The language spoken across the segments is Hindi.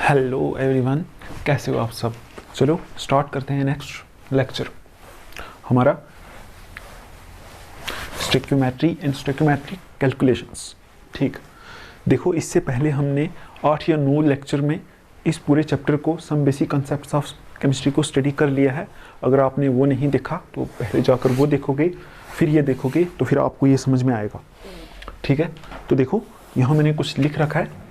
हेलो एवरीवन, कैसे हो आप सब। चलो स्टार्ट करते हैं नेक्स्ट लेक्चर हमारा स्टोइकियोमेट्री एंड स्टोइकियोमेट्रिक कैलकुलेशंस। ठीक, देखो इससे पहले हमने 8 या 9 लेक्चर में इस पूरे चैप्टर को some basic concepts of chemistry को स्टडी कर लिया है। अगर आपने वो नहीं देखा तो पहले जाकर वो देखोगे, फिर ये देखोगे तो फिर आपको ये समझ में आएगा। ठीक है, तो देखो यहाँ मैंने कुछ लिख रखा है।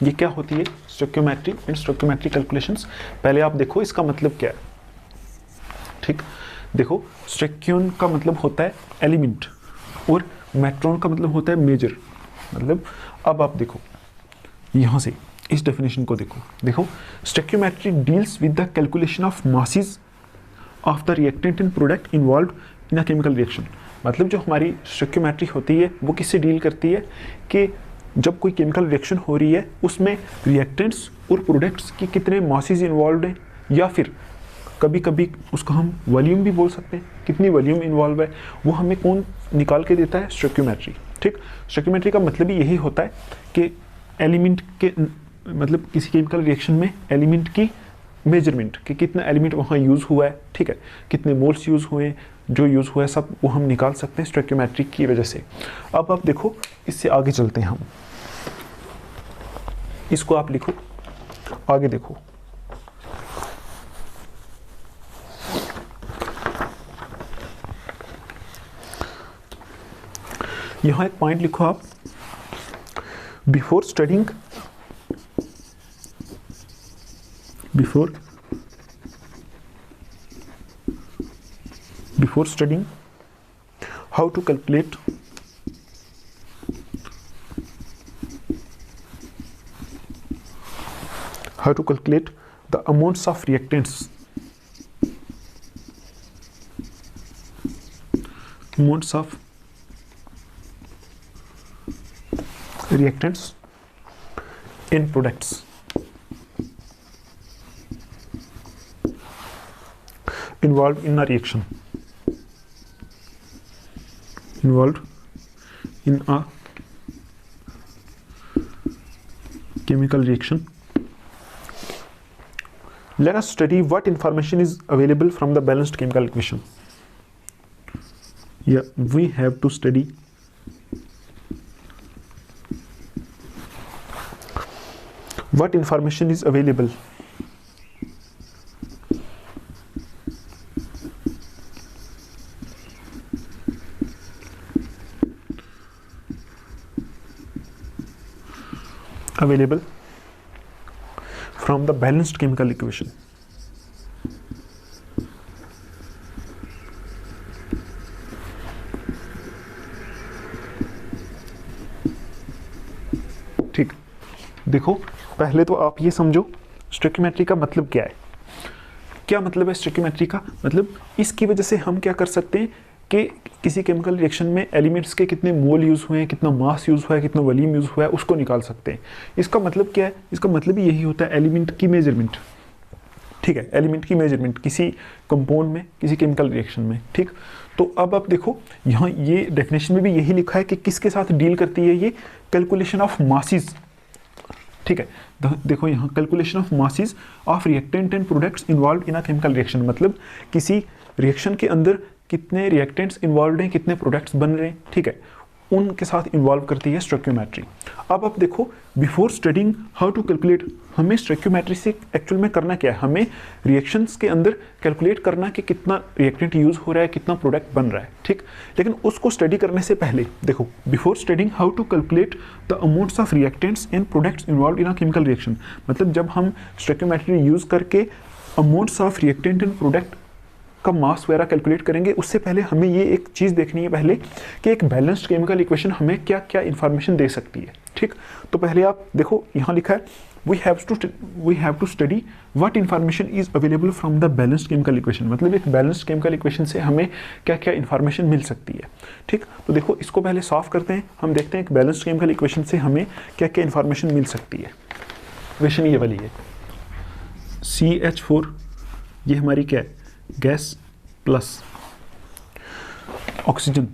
ये क्या होती है स्टोइकियोमेट्री एंड स्टोइकियोमेट्रिक कैलकुलेशंस। पहले आप देखो इसका मतलब क्या है। ठीक, देखो स्टोइकियन का मतलब होता है एलिमेंट और मेट्रॉन का मतलब होता है मेजर। मतलब अब आप देखो यहाँ से इस डेफिनेशन को देखो stoichiometry deals with the calculation of masses of the reactant and product involved in a chemical reaction. मतलब जो हमारी स्टोइकियोमेट्री होती है वो किससे डील करती है कि जब कोई केमिकल रिएक्शन हो रही है उसमें रिएक्टेंट्स और प्रोडक्ट्स की कितने मासेस इन्वॉल्व हैं, या फिर कभी कभी उसको हम वॉल्यूम भी बोल सकते हैं, कितनी वॉल्यूम इन्वॉल्व है, वो हमें कौन निकाल के देता है, स्टोइकियोमेट्री। ठीक, स्टोइकियोमेट्री का मतलब ही यही होता है कि एलिमेंट के मतलब किसी केमिकल रिएक्शन में एलिमेंट की मेजरमेंट कि कितना एलिमेंट वहाँ यूज़ हुआ है, ठीक है, कितने मोल्स यूज़ हुए, जो यूज़ हुआ है सब वो हम निकाल सकते हैं स्टोइकियोमेट्री की वजह से। अब आप देखो इससे आगे चलते हैं हम, इसको आप लिखो, आगे देखो। यहां एक पॉइंट लिखो आप, before studying how to calculate the amounts of reactants in products involved in a reaction, chemical reaction. Let us study what information is available from the balanced chemical equation. Yeah, we have to study what information is available from the balanced chemical equation. ठीक, देखो पहले तो आप ये समझो स्टोइकियोमेट्री का मतलब क्या है। क्या मतलब है स्टोइकियोमेट्री का मतलब, इसकी वजह से हम क्या कर सकते हैं कि किसी केमिकल रिएक्शन में एलिमेंट्स के कितने मोल यूज़ हुए हैं, कितना मास यूज़ हुआ है, कितना वॉल्यूम यूज़ हुआ है, उसको निकाल सकते हैं। इसका मतलब क्या है, इसका मतलब ही यही होता है एलिमेंट की मेजरमेंट। ठीक है, एलिमेंट की मेजरमेंट किसी कंपाउंड में, किसी केमिकल रिएक्शन में। ठीक, तो अब आप देखो यहाँ ये डेफिनेशन में भी यही लिखा है कि किसके साथ डील करती है ये, कैलकुलेशन ऑफ मासेस। ठीक है, देखो यहाँ calculation of masses of reactant and products involve in a chemical reaction. मतलब किसी रिएक्शन के अंदर कितने रिएक्टेंट्स इन्वॉल्व हैं, कितने प्रोडक्ट्स बन रहे हैं, ठीक है, उनके साथ इन्वॉल्व करती है स्टोइकियोमेट्री। अब आप देखो before studying how to calculate, हमें स्टोइकियोमेट्री से एक्चुअल में करना क्या है, हमें रिएक्शंस के अंदर कैलकुलेट करना कि कितना रिएक्टेंट यूज़ हो रहा है, कितना प्रोडक्ट बन रहा है। ठीक, लेकिन उसको स्टडी करने से पहले देखो before studying how to calculate the amounts of reactants and products involve in a chemical reaction. मतलब जब हम स्टोइकियोमेट्री यूज़ करके amounts of reactant and product का मास वगैरह कैलकुलेट करेंगे, उससे पहले हमें ये एक चीज़ देखनी है पहले कि एक बैलेंस्ड केमिकल इक्वेशन हमें क्या क्या इन्फॉर्मेशन दे सकती है। ठीक, तो पहले आप देखो यहाँ लिखा है we have to study what information is available from the balanced chemical equation. मतलब एक बैलेंस्ड केमिकल इक्वेशन से हमें क्या क्या इन्फॉर्मेशन मिल सकती है। ठीक, तो देखो इसको पहले सॉल्व करते हैं, हम देखते हैं एक बैलेंस्ड केमिकल इक्वेशन से हमें क्या क्या इन्फॉर्मेशन मिल सकती है। इक्वेशन ये वाली है, CH4 ये हमारी क्या है, गैस प्लस ऑक्सीजन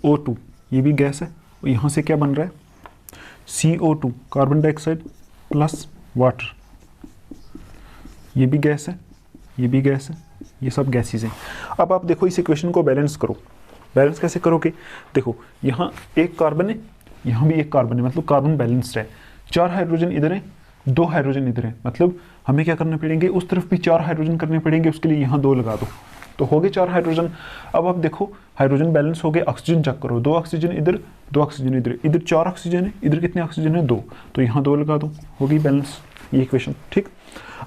O2 ये भी गैस है, और यहाँ से क्या बन रहा है CO2 carbon dioxide plus water. ये भी गैस है, ये भी गैस है, ये सब गैसेस हैं। अब आप देखो इस इक्वेशन को बैलेंस करो। बैलेंस कैसे करोगे? देखो यहाँ एक कार्बन है, यहाँ भी एक कार्बन है, मतलब कार्बन बैलेंस्ड है। 4 हाइड्रोजन इधर है, 2 हाइड्रोजन इधर है, मतलब हमें क्या करना पड़ेंगे, उस तरफ भी 4 हाइड्रोजन करने पड़ेंगे। उसके लिए यहाँ 2 लगा दो, तो हो गए 4 हाइड्रोजन। अब आप देखो हाइड्रोजन बैलेंस हो गए। ऑक्सीजन चेक करो, 2 ऑक्सीजन इधर, 2 ऑक्सीजन इधर, इधर 4 ऑक्सीजन है, इधर कितने ऑक्सीजन है, 2, तो यहाँ 2 लगा दो, हो गई बैलेंस ये इक्वेशन। ठीक,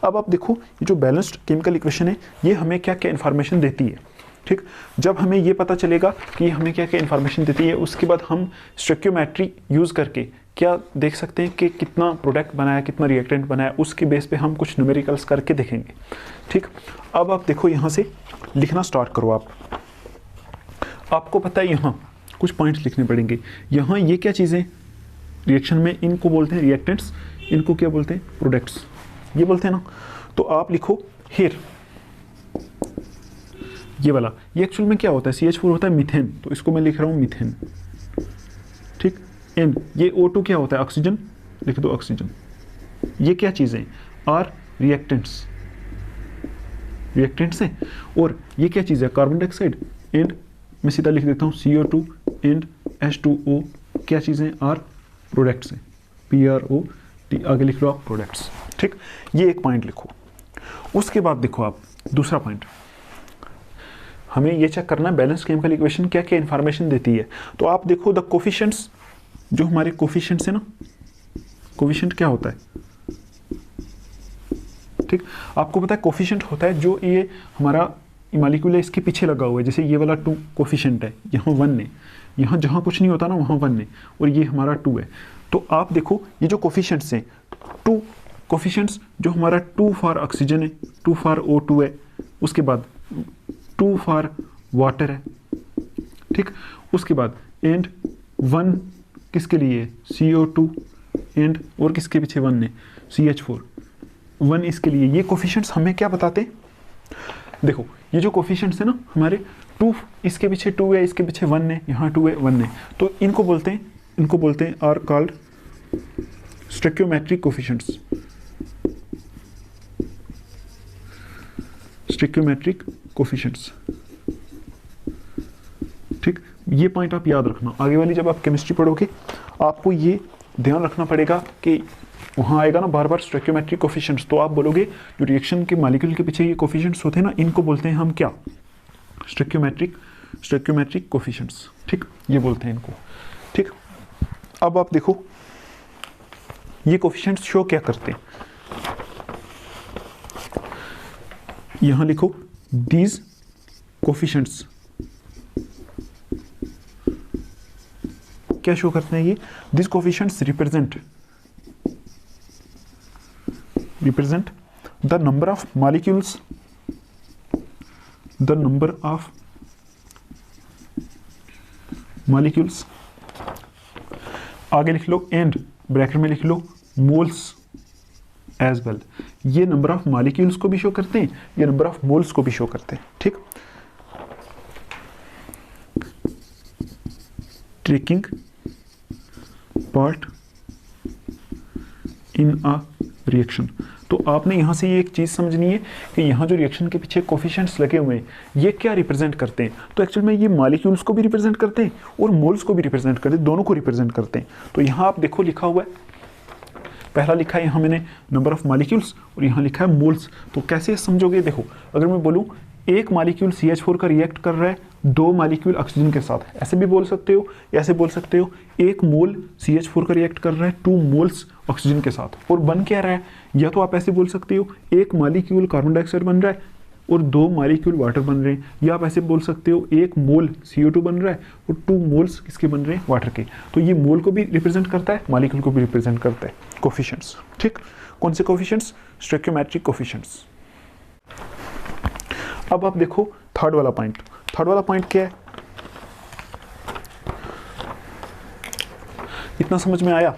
अब आप देखो ये जो बैलेंस्ड केमिकल इक्वेशन है ये हमें क्या क्या इन्फॉर्मेशन देती है। ठीक, जब हमें ये पता चलेगा कि हमें क्या क्या इन्फॉर्मेशन देती है, उसके बाद हम स्टोइकियोमेट्री यूज़ करके क्या देख सकते हैं कि कितना प्रोडक्ट बनाया, कितना रिएक्टेंट बनाया, उसके बेस पे हम कुछ न्यूमेरिकल्स करके देखेंगे। ठीक, अब आप देखो यहाँ से लिखना स्टार्ट करो। आपको पता है यहाँ कुछ पॉइंट्स लिखने पड़ेंगे। यहाँ ये क्या चीज़ें रिएक्शन में, इनको बोलते हैं रिएक्टेंट्स, इनको क्या बोलते हैं, प्रोडक्ट्स, ये बोलते हैं ना। तो आप लिखो हेयर, ये वाला, ये एक्चुअल में क्या होता है, CH4 होता है मीथेन, तो इसको मैं लिख रहा हूँ मीथेन। ठीक, एंड ये O2 क्या होता है, ऑक्सीजन, लिख दो ऑक्सीजन। ये क्या चीज़ें, आर रिएक्टेंट्स, रिएक्टेंट्स हैं। और ये क्या चीज़ है, कार्बन डाइऑक्साइड, एंड मैं सीधा लिख देता हूँ CO2 एंड H2O, क्या चीज़ें, आर प्रोडक्ट्स हैं, PROT, आगे लिख लो आप प्रोडक्ट्स। ठीक, ये एक पॉइंट लिखो। उसके बाद देखो आप दूसरा पॉइंट, हमें ये चेक करना है बैलेंस केमिकल इक्वेशन क्या क्या इन्फॉर्मेशन देती है। तो आप देखो द कोफिशिएंट्स, जो हमारे कोफिशिएंट्स है ना, कोफिशिएंट क्या होता है, ठीक, आपको पता है कोफिशिएंट होता है जो ये हमारा मॉलिक्यूल है इसके पीछे लगा हुआ है। जैसे ये वाला 2 कोफिशिएंट है, यहाँ 1 है, यहाँ जहाँ कुछ नहीं होता ना वहाँ 1 है, और ये हमारा 2 है। तो आप देखो ये जो कोफिशिएंट्स हैं, 2 कोफिशिएंट्स, जो हमारा 2 फॉर ऑक्सीजन है, 2 फॉर O2 है, उसके बाद 2 फॉर वाटर है। ठीक, उसके बाद एंड 1 किसके लिए, CO2, एंड और किसके पीछे 1 है, CH4, 1 इसके लिए। ये कोफिशिएंट्स हमें क्या बताते हैं, देखो ये जो कोफिशिएंट्स है ना हमारे, 2 इसके पीछे 2 है, इसके पीछे 1 है, यहाँ 2 है, 1 है, तो इनको बोलते हैं are called stoichiometric coefficients, stoichiometric coefficients. ठीक, ये पॉइंट आप याद रखना। आगे वाली जब आप केमिस्ट्री पढ़ोगे आपको ये ध्यान रखना पड़ेगा कि वहाँ आएगा ना बार बार स्टोइकियोमेट्रिक कोफिशिएंट्स, तो आप बोलोगे जो रिएक्शन के मॉलिक्यूल के पीछे ये कोफिशिएंट्स होते हैं ना, इनको बोलते हैं हम क्या, स्टोइकियोमेट्रिक कोफिशिएंट्स। ठीक, ये बोलते हैं इनको। ठीक, अब आप देखो ये कोफिशिएंट्स शो क्या करते हैं, यहाँ लिखो दीज कोफिशिएंट्स क्या शो करते हैं, ये this coefficients represent the number of molecules, आगे लिख लो एंड ब्रैकेट में लिख लो मोल्स एज वेल। ये नंबर ऑफ मॉलिक्यूल्स को भी शो करते हैं, ये नंबर ऑफ मोल्स को भी शो करते हैं। ठीक, taking part in a reaction. तो आपने यहाँ से ये एक चीज़ समझनी है कि यहाँ जो रिएक्शन के पीछे कोफिशिएंट्स लगे हुए हैं ये क्या रिप्रेजेंट करते हैं। तो एक्चुअल में ये मॉलिक्यूल्स को भी रिप्रेजेंट करते हैं और मोल्स को भी रिप्रेजेंट करते हैं, दोनों को रिप्रेजेंट करते हैं। तो यहाँ आप देखो लिखा हुआ है, पहला लिखा है यहाँ मैंने नंबर ऑफ मॉलिक्यूल्स और यहाँ लिखा है मोल्स। तो कैसे समझोगे, देखो अगर मैं बोलूँ एक मॉलिक्यूल CH4 का रिएक्ट कर रहा है 2 मॉलिक्यूल ऑक्सीजन के साथ, ऐसे भी बोल सकते हो, ऐसे बोल सकते हो एक मोल CH4 का रिएक्ट कर रहा है 2 मोल्स ऑक्सीजन के साथ, और बन क्या रहा है, या तो आप ऐसे बोल सकते हो एक मॉलिक्यूल कार्बन डाइऑक्साइड बन रहा है और 2 मॉलिक्यूल वाटर बन रहे हैं, या आप ऐसे बोल सकते हो एक मोल CO2 बन रहा है और 2 मोल्स किसके बन रहे हैं, वाटर के। तो ये मोल को भी रिप्रेजेंट करता है, मॉलिक्यूल को भी रिप्रेजेंट करता है कोफिशिएंट्स। ठीक, कौन से कोफिशिएंट्स, स्टोइकियोमेट्रिक कोफिशिएंट्स। अब आप देखो थर्ड वाला पॉइंट क्या है, इतना समझ में आया।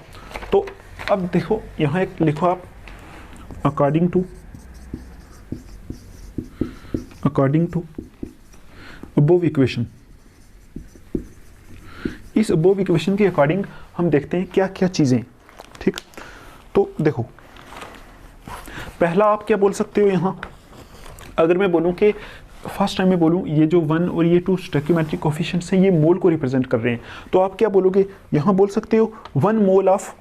तो अब देखो यहाँ एक लिखो आप अकॉर्डिंग टू अबोव इक्वेशन। इस अबोव इक्वेशन के अकॉर्डिंग हम देखते हैं क्या क्या चीजें। ठीक, तो देखो पहला आप क्या बोल सकते हो यहाँ, अगर मैं बोलूँ कि फर्स्ट टाइम में बोलूँ ये जो 1 और ये 2 स्टोइकियोमेट्रिक कोफिशिएंट्स हैं ये मोल को रिप्रेजेंट कर रहे हैं, तो आप क्या बोलोगे, यहाँ बोल सकते हो 1 मोल ऑफ,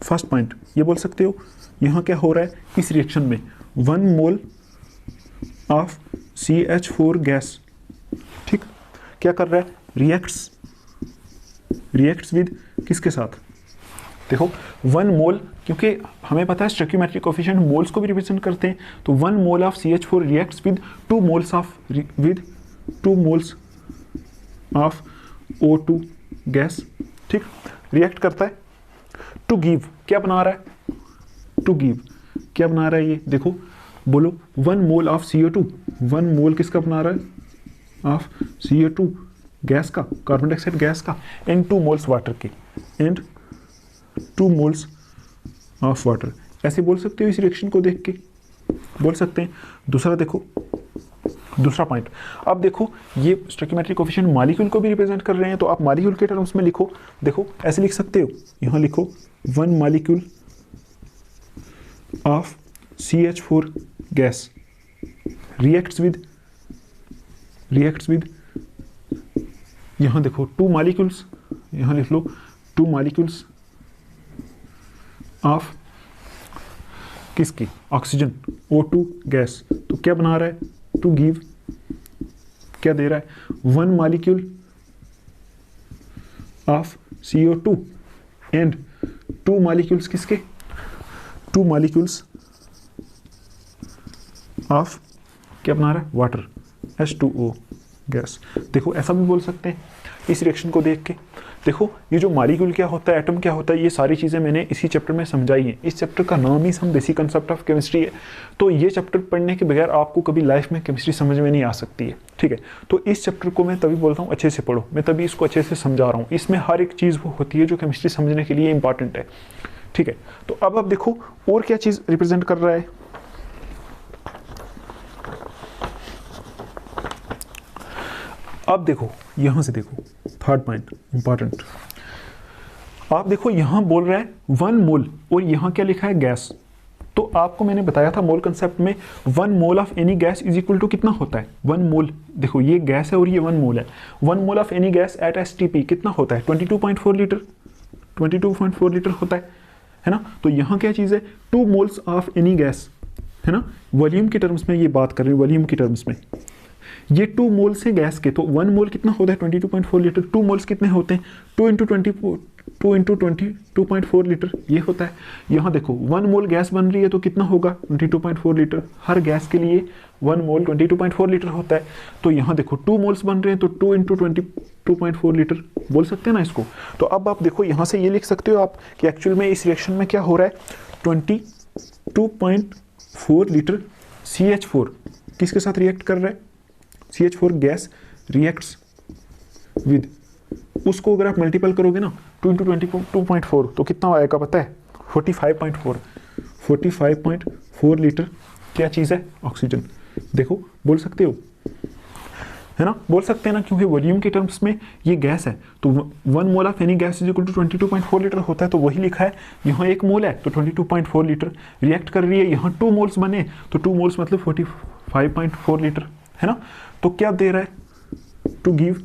फर्स्ट पॉइंट ये बोल सकते हो यहाँ क्या हो रहा है इस रिएक्शन में, 1 मोल ऑफ CH4 गैस, ठीक, क्या कर रहा है, रिएक्ट्स विद किसके साथ, देखो 1 मोल, क्योंकि हमें पता है स्टोइकियोमेट्रिक कोफिशिएंट मोल्स को भी रिप्रेजेंट करते हैं, तो 1 mole of CH4 reacts with 2 moles of O2 gas, ठीक, रिएक्ट करता है टू गिव, क्या बना रहा है, टू गिव क्या बना रहा है ये देखो, बोलो 1 मोल ऑफ CO2, 1 मोल किसका बना रहा है, ऑफ CO2 गैस का, कार्बन डाइऑक्साइड गैस का, एंड 2 मोल्स वाटर के, एंड 2 मोल्स ऑफ वाटर, ऐसे बोल सकते हो इस रिएक्शन को देख के, बोल सकते हैं। दूसरा देखो, दूसरा पॉइंट, अब देखो ये स्टोइकियोमेट्रिक कोफिशिएंट मॉलिक्यूल को भी रिप्रेजेंट कर रहे हैं, तो आप मॉलिक्यूल के टर्म्स में लिखो, देखो ऐसे लिख सकते हो, यहाँ लिखो 1 molecule of CH4 gas reacts with यहाँ देखो 2 मॉलिक्यूल्स, यहाँ लिख लो 2 मॉलिक्यूल्स ऑफ किसकी, ऑक्सीजन O2 गैस, तो क्या बना रहा है, टू गिव क्या दे रहा है, 1 molecule of CO2 and 2 molecules किसके, 2 मॉलिक्यूल्स ऑफ क्या बना रहा है, वाटर H2O गैस। देखो ऐसा भी बोल सकते हैं इस रिएक्शन को देख के। देखो ये जो मॉलिक्यूल क्या होता है, एटम क्या होता है, ये सारी चीज़ें मैंने इसी चैप्टर में समझाई हैं। इस चैप्टर का नाम ही some basic concept of chemistry है, तो ये चैप्टर पढ़ने के बगैर आपको कभी लाइफ में केमिस्ट्री समझ में नहीं आ सकती है, ठीक है। तो इस चैप्टर को मैं तभी बोलता हूँ अच्छे से पढ़ो, मैं तभी इसको अच्छे से समझा रहा हूँ। इसमें हर एक चीज़ वो होती है जो केमिस्ट्री समझने के लिए इंपॉर्टेंट है, ठीक है। तो अब आप देखो और क्या चीज़ रिप्रेजेंट कर रहा है, अब देखो यहां से देखो, थर्ड पॉइंट इंपॉर्टेंट, आप देखो यहां बोल रहा है 1 मोल और यहां क्या लिखा है, गैस। तो आपको मैंने बताया था मोल कंसेप्ट में 1 mole of any gas is equal to कितना होता है, 1 मोल, देखो ये गैस है और ये 1 मोल है, 1 mole of any gas at STP कितना होता है, 22.4 लीटर, 22.4 लीटर होता है ना। तो यहाँ क्या चीज़ है, 2 मोल्स ऑफ एनी गैस, है ना, वॉल्यूम के टर्म्स में ये बात कर रहे हैं, वॉल्यूम के टर्म्स में ये 2 मोल्स हैं गैस के, तो 1 मोल कितना होता है 22.4 लीटर, 2 मोल्स कितने होते हैं 2 इंटू 22.4 लीटर ये होता है। यहाँ देखो 1 मोल गैस बन रही है तो कितना होगा 22.4 लीटर, हर गैस के लिए 1 मोल 22.4 लीटर होता है। तो यहाँ देखो 2 मोल्स बन रहे हैं तो 2 इंटू 22.4 लीटर बोल सकते हैं ना इसको। तो अब आप देखो यहाँ से ये लिख सकते हो आप कि एक्चुअल में इस रिएक्शन में क्या हो रहा है, 22.4 लीटर CH4 किसके साथ रिएक्ट कर रहा है, CH4 गैस रिएक्ट्स विद, उसको अगर आप मल्टीपल करोगे ना 2 इंटू 22.4 तो कितना आएगा पता है 45.4 लीटर क्या चीज़ है, ऑक्सीजन। देखो बोल सकते हो, है ना, बोल सकते हैं ना, क्योंकि वॉल्यूम के टर्म्स में ये गैस है तो 1 mole of any gas is equal to 22.4 litre होता है, तो वही लिखा है। यहाँ 1 मोल है तो 22.4 लीटर रिएक्ट कर रही है, यहाँ 2 मोल्स बने तो 2 मोल्स मतलब 45.4 लीटर, है ना। तो क्या दे रहा है, टू गिव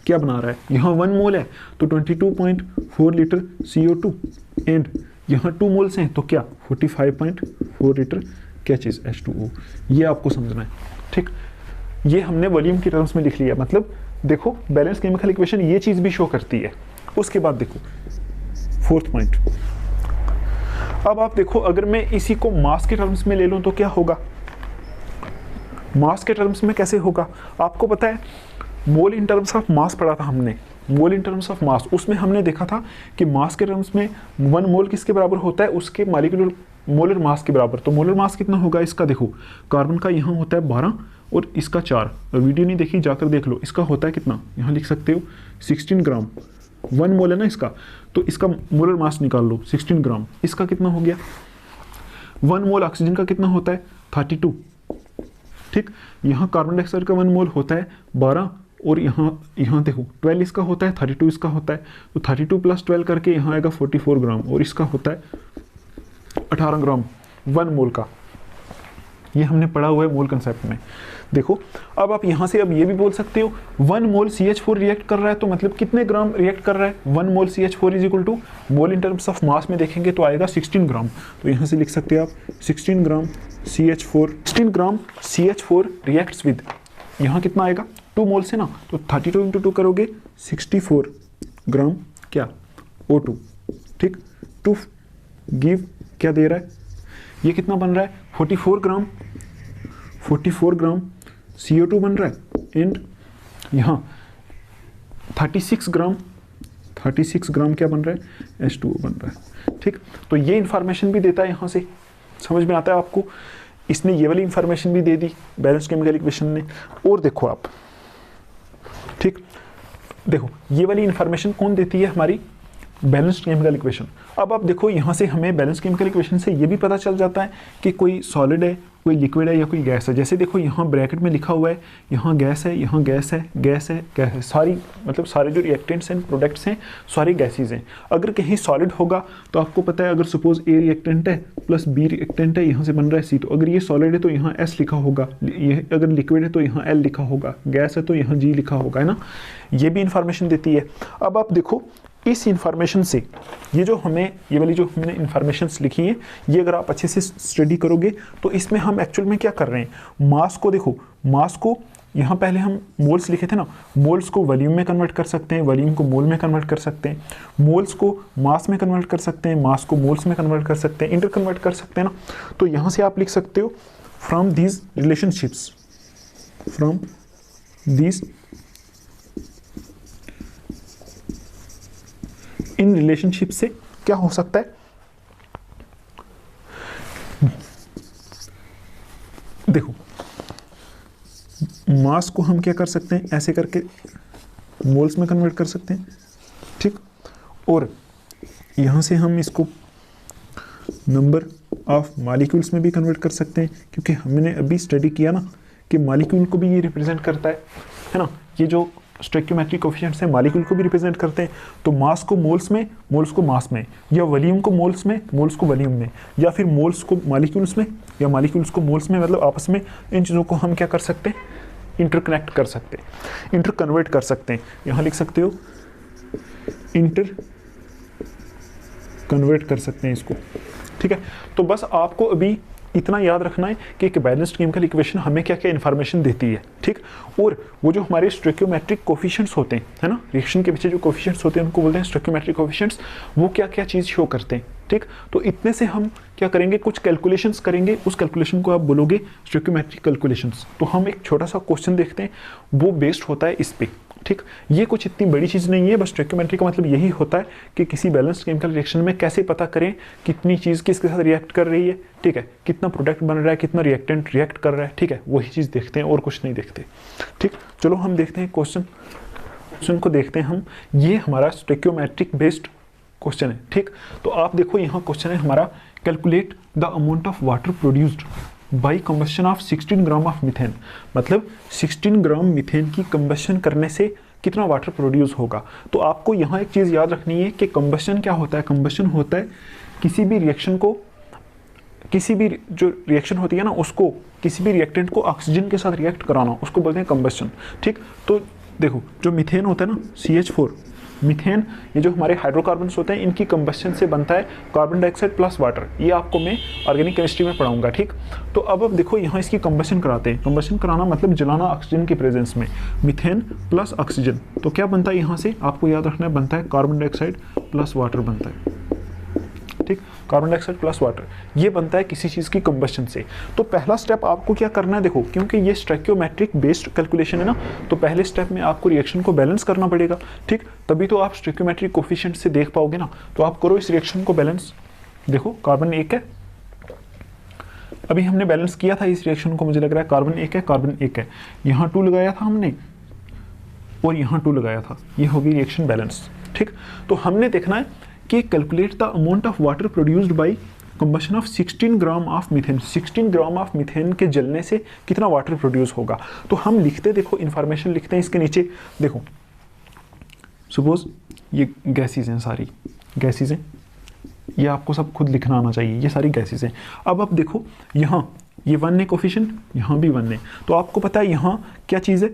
क्या बना रहा है, यहाँ 1 मोल है तो 22.4 लीटर CO2 एंड यहाँ 2 मोल्स हैं तो क्या 45.4 लीटर क्या चीज़ H2O। ये आपको समझना है, ठीक। ये हमने वॉल्यूम की टर्म्स में लिख लिया, मतलब देखो बैलेंस केमिकल इक्वेशन ये चीज़ भी शो करती है। उसके बाद देखो 4th पॉइंट, अब आप देखो अगर मैं इसी को मास के टर्म्स में ले लूँ तो क्या होगा, मास के टर्म्स में कैसे होगा, आपको पता है मोल इन टर्म्स ऑफ मास पढ़ा था हमने, मोल इन टर्म्स ऑफ मास, उसमें हमने देखा था कि मास के टर्म्स में 1 मोल किसके बराबर होता है, उसके मॉलिक्यूलर मोलर मास के बराबर। तो मोलर मास कितना होगा इसका, देखो कार्बन का यहाँ होता है 12 और इसका 4, वीडियो नहीं देखी जाकर देख लो, इसका होता है कितना, यहाँ लिख सकते हो 16 ग्राम, 1 मोल है ना इसका, तो इसका मोलर मास निकाल लो 16 ग्राम, इसका कितना हो गया। 1 मोल ऑक्सीजन का कितना होता है 32, ठीक। यहाँ कार्बन डाइऑक्साइड का 1 मोल होता है 12 और यहाँ देखो 12 इसका होता है, 32 इसका होता है, तो 32 + 12 करके यहाँ आएगा 44 ग्राम और इसका होता है 18 ग्राम, 1 मोल का, ये हमने पढ़ा हुआ है मोल कंसेप्ट में। देखो अब आप यहाँ से अब ये भी बोल सकते हो 1 मोल CH4 रिएक्ट कर रहा है तो मतलब कितने ग्राम रिएक्ट कर रहा है। 1 mole CH4 is equal to, mole in terms of mass में देखेंगे तो आएगा 16 ग्राम। तो यहाँ से लिख सकते हैं आप 16 ग्राम CH4, 16 gram CH4 reacts with, यहाँ कितना आएगा 2 मोल से ना, तो 32 इंटू 2 करोगे 64 ग्राम क्या O2, ठीक, टू गिव क्या दे रहा है, ये कितना बन रहा है 44 ग्राम CO2 बन रहा है एंड यहाँ 36 ग्राम क्या बन रहा है H2O बन रहा है, ठीक। तो ये इंफॉर्मेशन भी देता है, यहाँ से समझ में आता है आपको। इसने ये वाली इंफॉर्मेशन भी दे दी बैलेंस केमिकल इक्वेशन ने। और देखो आप, ठीक, देखो ये वाली इंफॉर्मेशन कौन देती है, हमारी बैलेंस्ड केमिकल इक्वेशन। अब आप देखो यहाँ से हमें बैलेंस केमिकल इक्वेशन से ये भी पता चल जाता है कि कोई सॉलिड है, कोई लिक्विड है या कोई गैस है। जैसे देखो यहाँ ब्रैकेट में लिखा हुआ है, यहाँ गैस है, यहाँ गैस है, गैस है, गैस है, सारी मतलब सारे जो रिएक्टेंट्स हैं, प्रोडक्ट्स हैं, सारी गैसेज हैं। अगर कहीं सॉलिड होगा तो आपको पता है, अगर सपोज A रिएक्टेंट है प्लस B रिएक्टेंट है, यहाँ से बन रहा है C, तो अगर ये सॉलिड है तो यहाँ S लिखा होगा, ये अगर लिक्विड है तो यहाँ L लिखा होगा, गैस है तो यहाँ G लिखा होगा, है ना। ये भी इंफॉर्मेशन देती है। अब आप देखो इस इंफॉर्मेशन से ये जो हमें, ये वाली जो हमने इंफॉर्मेशंस लिखी है, ये अगर आप अच्छे से स्टडी करोगे तो इसमें हम एक्चुअल में क्या कर रहे हैं, मास को देखो, मास को यहाँ पहले हम मोल्स लिखे थे ना, मोल्स को वॉल्यूम में कन्वर्ट कर सकते हैं, वॉल्यूम को मोल में कन्वर्ट कर सकते हैं, मोल्स को मास में कन्वर्ट कर सकते हैं, मास को मोल्स में कन्वर्ट कर सकते हैं, इंटर कन्वर्ट कर सकते हैं ना। तो यहाँ से आप लिख सकते हो from these relationships, from these, in relationship से क्या हो सकता है, देखो मास को हम क्या कर सकते हैं, ऐसे करके मोल्स में कन्वर्ट कर सकते हैं, ठीक। और यहां से हम इसको नंबर ऑफ मॉलिक्यूल्स में भी कन्वर्ट कर सकते हैं, क्योंकि हमने अभी स्टडी किया ना कि मॉलिक्यूल को भी ये रिप्रेजेंट करता है ना। ये जो स्टोइकियोमेट्रिक कोएफिशिएंट्स हैं मॉलिक्यूल को भी रिप्रेजेंट करते हैं। तो मास को मोल्स में, मोल्स को मास में, या वॉल्यूम को मोल्स में, मोल्स को वॉल्यूम में, या फिर मोल्स को मॉलिक्यूल्स में या मॉलिक्यूल्स को मोल्स में, मतलब आपस में इन चीज़ों को हम क्या कर सकते हैं, इंटरकनेक्ट कर सकते हैं, इंटर कन्वर्ट कर सकते हैं। यहाँ लिख सकते हो इंटर कन्वर्ट कर सकते हैं इसको, ठीक है। तो बस आपको अभी इतना याद रखना है कि एक बैलेंस्ड केमिकल इक्वेशन हमें क्या क्या इन्फॉर्मेशन देती है, ठीक। और वो जो हमारे स्टोइकियोमेट्रिक कोएफिशिएंट्स होते हैं, है ना, रिएक्शन के पीछे जो कोएफिशिएंट्स होते हैं उनको बोलते हैं स्टोइकियोमेट्रिक कोएफिशिएंट्स, वो क्या क्या चीज़ शो करते हैं, ठीक। तो इतने से हम क्या करेंगे, कुछ कैलकुलेशंस करेंगे, उस कैलकुलेशन को आप बोलोगे स्टोइकियोमेट्रिक कैलकुलेशंस। तो हम एक छोटा सा क्वेश्चन देखते हैं, वो बेस्ड होता है इस पे, ठीक। ये कुछ इतनी बड़ी चीज़ नहीं है, बस स्टोइकियोमेट्री का मतलब यही होता है कि किसी बैलेंस्ड केमिकल रिएक्शन में कैसे पता करें कितनी चीज़ किसके साथ रिएक्ट कर रही है, ठीक है, कितना प्रोडक्ट बन रहा है, कितना रिएक्टेंट रिएक्ट कर रहा है, ठीक है, वही चीज़ देखते हैं और कुछ नहीं देखते, ठीक। चलो हम देखते हैं क्वेश्चन को देखते हैं हम। ये हमारा स्टोइकियोमेट्रिक बेस्ड क्वेश्चन है, ठीक। तो आप देखो यहाँ क्वेश्चन है हमारा, calculate the amount of water produced by combustion of 16 gram of methane, मतलब 16 ग्राम मिथेन की कंबशन करने से कितना वाटर प्रोड्यूस होगा। तो आपको यहाँ एक चीज़ याद रखनी है कि कंबशन क्या होता है, कंबशन होता है किसी भी रिएक्शन को, किसी भी जो रिएक्शन होती है ना उसको, किसी भी रिएक्टेंट को ऑक्सीजन के साथ रिएक्ट कराना, उसको बोलते हैं कंबशन, ठीक। तो देखो जो मिथेन होता है ना CH4, मीथेन, ये जो हमारे हाइड्रोकार्बन्स होते हैं इनकी कंबशन से बनता है कार्बन डाइऑक्साइड प्लस वाटर। ये आपको मैं ऑर्गेनिक केमिस्ट्री में पढ़ाऊंगा, ठीक। तो अब देखो यहाँ इसकी कंबशन कराते हैं। कंबशन कराना मतलब जलाना ऑक्सीजन के प्रेजेंस में, मीथेन प्लस ऑक्सीजन, तो क्या बनता है यहाँ से आपको याद रखना है, बनता है कार्बन डाइऑक्साइड प्लस वाटर बनता है, ठीक। कार्बन डाइऑक्साइड प्लस वाटर ये बनता है किसी चीज़ की कंबशन से। तो पहला स्टेप आपको क्या करना है, देखो क्योंकि ये स्टोइकियोमेट्रिक बेस्ड कैलकुलेशन है ना, तो पहले स्टेप में आपको रिएक्शन को बैलेंस करना पड़ेगा, ठीक। तभी तो आप स्टोइकियोमेट्रिक कोफिशिएंट से देख पाओगे ना। तो आप करो इस रिएक्शन को बैलेंस। देखो कार्बन 1 है, अभी हमने बैलेंस किया था इस रिएक्शन को, मुझे लग रहा है कार्बन 1 है, कार्बन 1 है, यहाँ 2 लगाया था हमने और यहाँ 2 लगाया था, ये होगी रिएक्शन बैलेंस, ठीक। तो हमने देखना है कि calculate the amount of water produced by combustion of 16 gram of methane, 16 gram of methane के जलने से कितना वाटर प्रोड्यूस होगा। तो हम लिखते, देखो इन्फॉर्मेशन लिखते हैं इसके नीचे। देखो सपोज ये गैसेज हैं, सारी गैसेज हैं, ये आपको सब खुद लिखना आना चाहिए, ये सारी गैसेस हैं। अब आप देखो यहाँ ये 1 है कोफिशिएंट, यहाँ भी 1 है, तो आपको पता है यहाँ क्या चीज़ है,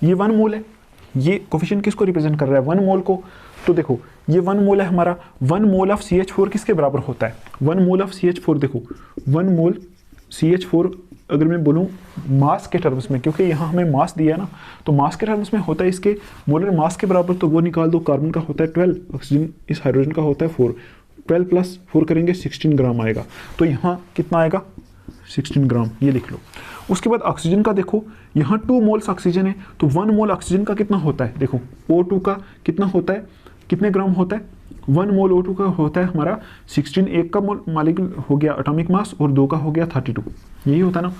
ये 1 मोल है। ये कोफिशिएंट किसको रिप्रेजेंट कर रहा है, 1 मोल को। तो देखो ये 1 मोल है हमारा, 1 मोल ऑफ CH4 किसके बराबर होता है, 1 मोल ऑफ CH4, देखो 1 मोल CH4 अगर मैं बोलूँ मास के टर्म्स में, क्योंकि यहाँ हमें मास दिया है ना, तो मास के टर्म्स में होता है इसके मोलर मास के बराबर, तो वो निकाल दो। कार्बन का होता है 12, ऑक्सीजन इस हाइड्रोजन का होता है 4, 12 + 4 करेंगे 16 ग्राम आएगा। तो यहाँ कितना आएगा, 16 ग्राम, ये लिख लो। उसके बाद ऑक्सीजन का देखो, यहाँ 2 मोल्स ऑक्सीजन है, तो 1 मोल ऑक्सीजन का कितना होता है, देखो O2 का कितना होता है, कितने ग्राम होता है, 1 मोल O2 का होता है हमारा 16, एक का मोल मालिक्यूल हो गया एटॉमिक मास और 2 का हो गया 32, यही होता है ना।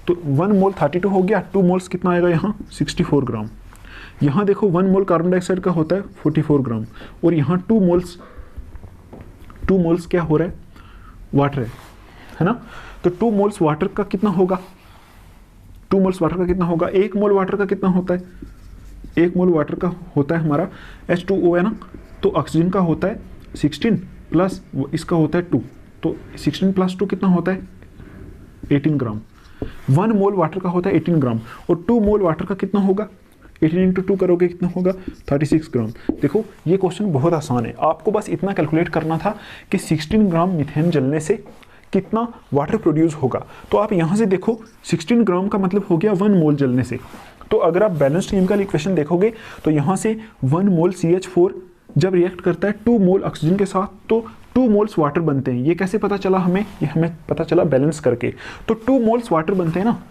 तो 1 मोल 32 हो गया, 2 मोल्स कितना आएगा यहाँ 64 ग्राम। यहाँ देखो 1 मोल कार्बन डाइऑक्साइड का होता है 44 ग्राम, और यहाँ 2 मोल्स क्या हो रहा है, वाटर है ना। तो 2 मोल्स वाटर का कितना होगा, 2 मोल्स वाटर का कितना होगा, 1 मोल वाटर का कितना होता है, 1 मोल वाटर का होता है हमारा H2O है ना। तो ऑक्सीजन का होता है 16 प्लस इसका होता है 2, तो 16 + 2 कितना होता है 18 ग्राम। 1 मोल वाटर का होता है 18 ग्राम, और 2 मोल वाटर का कितना होगा, 18 × 2 करोगे कितना होगा 36 ग्राम। देखो ये क्वेश्चन बहुत आसान है, आपको बस इतना कैलकुलेट करना था कि 16 ग्राम मीथेन जलने से कितना वाटर प्रोड्यूस होगा। तो आप यहाँ से देखो 16 ग्राम का मतलब हो गया 1 मोल जलने से। तो अगर आप बैलेंस केमिकल इक्वेशन देखोगे तो यहाँ से 1 मोल CH4 जब रिएक्ट करता है 2 मोल ऑक्सीजन के साथ, तो 2 मोल्स वाटर बनते हैं। ये कैसे पता चला हमें, ये हमें पता चला बैलेंस करके। तो 2 मोल्स वाटर बनते हैं ना,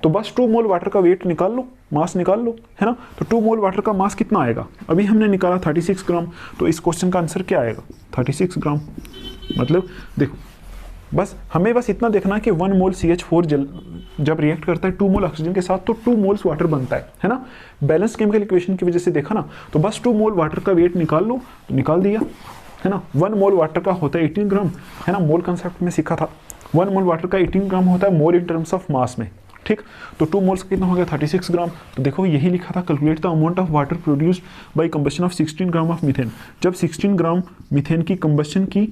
तो बस 2 मोल वाटर का वेट निकाल लो, मास निकाल लो, है ना। तो 2 मोल वाटर का मास कितना आएगा, अभी हमने निकाला 36 ग्राम, तो इस क्वेश्चन का आंसर क्या आएगा 36 ग्राम। मतलब देखो बस हमें बस इतना देखना कि 1 मोल CH4 जब रिएक्ट करता है 2 मोल ऑक्सीजन के साथ, तो 2 मोल्स वाटर बनता है ना। बैलेंस केमिकल इक्वेशन की वजह से देखा ना, तो बस 2 मोल वाटर का वेट निकाल लो, तो निकाल दिया, है ना। 1 मोल वाटर का होता है 18 ग्राम, है ना, मोल कंसेप्ट में सीखा था। 1 मोल वाटर का 18 ग्राम होता है मोल इन टर्म्स ऑफ मास में, ठीक। तो 2 मोल्स का कितना हो गया 36 ग्राम। तो देखो यही लिखा था, calculate the amount of water produced by combustion of 16 gram of methane. जब 16 ग्राम मीथेन की कंबशन की,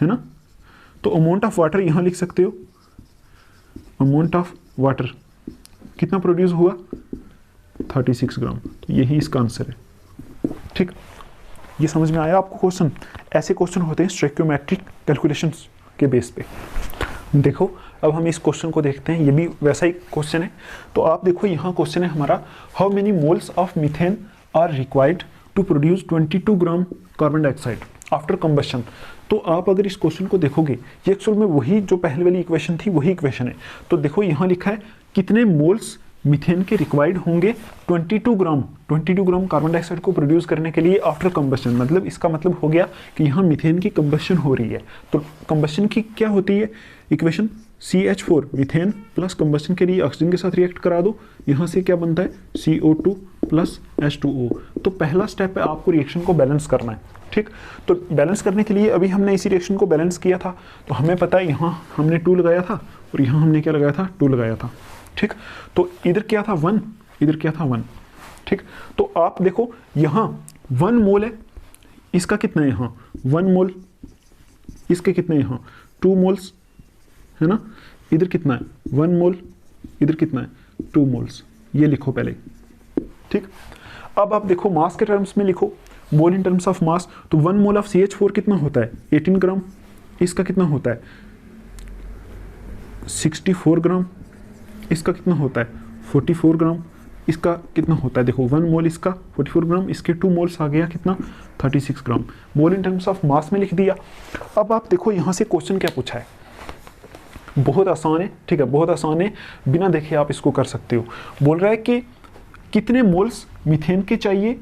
है ना, तो अमाउंट ऑफ वाटर यहाँ लिख सकते हो, अमाउंट ऑफ वाटर कितना प्रोड्यूस हुआ 36 ग्राम। तो यही इसका आंसर है, ठीक। ये समझ में आया आपको क्वेश्चन। ऐसे क्वेश्चन होते हैं स्टोइकियोमेट्रिक कैलकुलेशंस के बेस पे। देखो अब हम इस क्वेश्चन को देखते हैं, ये भी वैसा ही क्वेश्चन है। तो आप देखो यहाँ क्वेश्चन है हमारा, how many moles of methane are required to produce 22 gram carbon dioxide after combustion. तो आप अगर इस क्वेश्चन को देखोगे, ये एक्चुअल में वही जो पहले वाली इक्वेशन थी वही इक्वेशन है। तो देखो यहाँ लिखा है कितने मोल्स मीथेन के रिक्वायर्ड होंगे 22 ग्राम कार्बन डाइऑक्साइड को प्रोड्यूस करने के लिए आफ्टर कंबशन। मतलब इसका मतलब हो गया कि यहाँ मीथेन की कंबशन हो रही है। तो कंबशन की क्या होती है equation, CH4 methane plus combustion के लिए ऑक्सीजन के साथ रिएक्ट करा दो, यहाँ से क्या बनता है CO2 प्लस H2O। तो पहला स्टेप है आपको रिएक्शन को बैलेंस करना है, ठीक। तो बैलेंस करने के लिए अभी हमने इसी रिएक्शन को बैलेंस किया था, तो हमें पता है यहाँ हमने 2 लगाया था और यहाँ हमने क्या लगाया था 2 लगाया था, ठीक। तो इधर क्या था 1, इधर क्या था 1, ठीक। तो आप देखो यहाँ 1 मोल है, इसका कितना है यहाँ 1 मोल, इसके कितने यहाँ 2 मोल्स, है ना। इधर कितना है 1 मोल, इधर कितना है 2 मोल्स, ये लिखो पहले, ठीक। अब आप देखो मास के टर्म्स में लिखो, मोल इन टर्म्स ऑफ मास। तो 1 मोल ऑफ CH4 कितना होता है 18 ग्राम, इसका कितना होता है 64 ग्राम, इसका कितना होता है 44 ग्राम, इसका कितना होता है देखो 1 मोल इसका 44 ग्राम, इसके 2 मोल्स आ गया कितना 36 ग्राम। मोल इन टर्म्स ऑफ मास में लिख दिया। अब आप देखो यहाँ से क्वेश्चन क्या पूछा है, बहुत आसान है, ठीक है, बहुत आसान है, बिना देखे आप इसको कर सकते हो। बोल रहा है कि कितने मोल्स मीथेन के चाहिए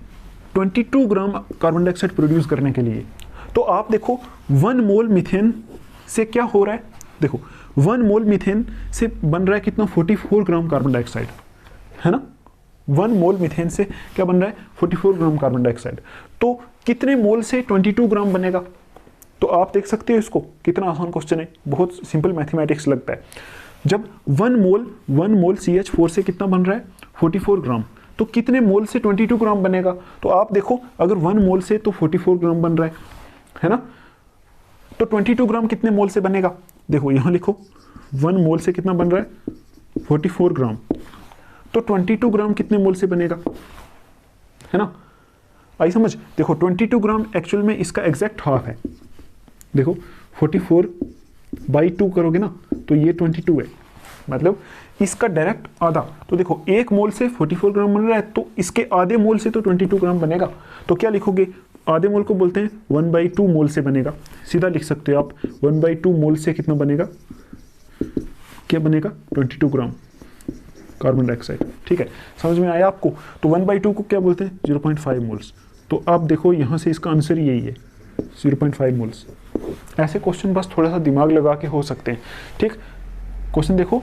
22 ग्राम कार्बन डाइऑक्साइड प्रोड्यूस करने के लिए। तो आप देखो 1 मोल मीथेन से क्या हो रहा है, देखो 1 मोल मीथेन से बन रहा है कितना 44 ग्राम कार्बन डाइऑक्साइड, है ना। 1 मोल मीथेन से क्या बन रहा है 44 ग्राम कार्बन डाइऑक्साइड। तो कितने मोल से 22 ग्राम बनेगा, तो आप देख सकते हो इसको, कितना आसान क्वेश्चन है, बहुत सिंपल मैथमेटिक्स लगता है। जब 1 मोल CH4 से कितना बन रहा है 44 ग्राम, तो कितने मोल से 22 ग्राम बनेगा। तो आप देखो अगर 1 मोल से तो 44 ग्राम बन रहा है ना। तो 22 ग्राम कितने मोल से बनेगा? देखो यहाँ लिखो 1 मोल से कितना बन रहा है? 44 ग्राम। तो 22 ग्राम कितने मोल से बनेगा, है ना? आई समझ? देखो 22 ग्राम एक्चुअल में इसका एग्जैक्ट हाफ है। देखो 44/2 करोगे ना तो ये 22 है, मतलब इसका डायरेक्ट आधा। तो देखो 1 मोल से 44 ग्राम बन रहा है, तो इसके आधे मोल से तो 22 ग्राम बनेगा। तो क्या लिखोगे? आधे मोल को बोलते हैं 1/2 मोल से बनेगा। सीधा लिख सकते हो आप 1/2 मोल से कितना बनेगा? क्या बनेगा? 22 ग्राम कार्बन डाइऑक्साइड। ठीक है, समझ में आया आपको? तो 1/2 को क्या बोलते हैं? 0.5 मोल्स। तो अब देखो यहाँ से इसका आंसर यही है, 0.5 मोल्स। ऐसे क्वेश्चन बस थोड़ा सा दिमाग लगा के हो सकते हैं। ठीक, क्वेश्चन देखो,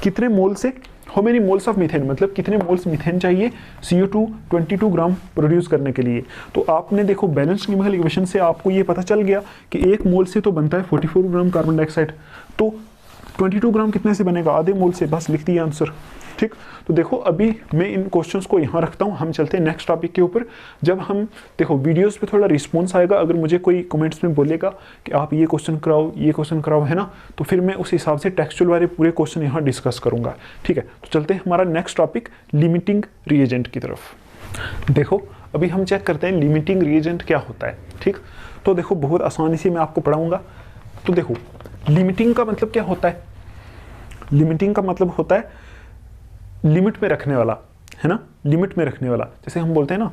कितने मोल से, how many moles of methane, मतलब कितने मोल्स मीथेन चाहिए CO2 22 ग्राम प्रोड्यूस करने के लिए। तो आपने देखो बैलेंस केमिकल इक्वेशन से आपको ये पता चल गया कि 1 मोल से तो बनता है 44 ग्राम कार्बन डाइऑक्साइड, तो 22 ग्राम कितने से बनेगा? आधे मोल से। बस लिख दिया आंसर। ठीक, तो देखो अभी मैं इन क्वेश्चंस को यहाँ रखता हूँ, हम चलते हैं नेक्स्ट टॉपिक के ऊपर। जब हम देखो वीडियोस पे थोड़ा रिस्पॉन्स आएगा, अगर मुझे कोई कमेंट्स में बोलेगा कि आप ये क्वेश्चन कराओ, ये क्वेश्चन कराओ, है ना, तो फिर मैं उस हिसाब से टेक्सचुअल वाले पूरे क्वेश्चन यहाँ डिस्कस करूँगा। ठीक है, तो चलते हैं हमारा नेक्स्ट टॉपिक लिमिटिंग रिएजेंट की तरफ। देखो अभी हम चेक करते हैं लिमिटिंग रिएजेंट क्या होता है। ठीक, तो देखो बहुत आसानी से मैं आपको पढ़ाऊँगा। तो देखो लिमिटिंग का मतलब क्या होता है? लिमिटिंग का मतलब होता है लिमिट में रखने वाला, है ना, लिमिट में रखने वाला। जैसे हम बोलते हैं ना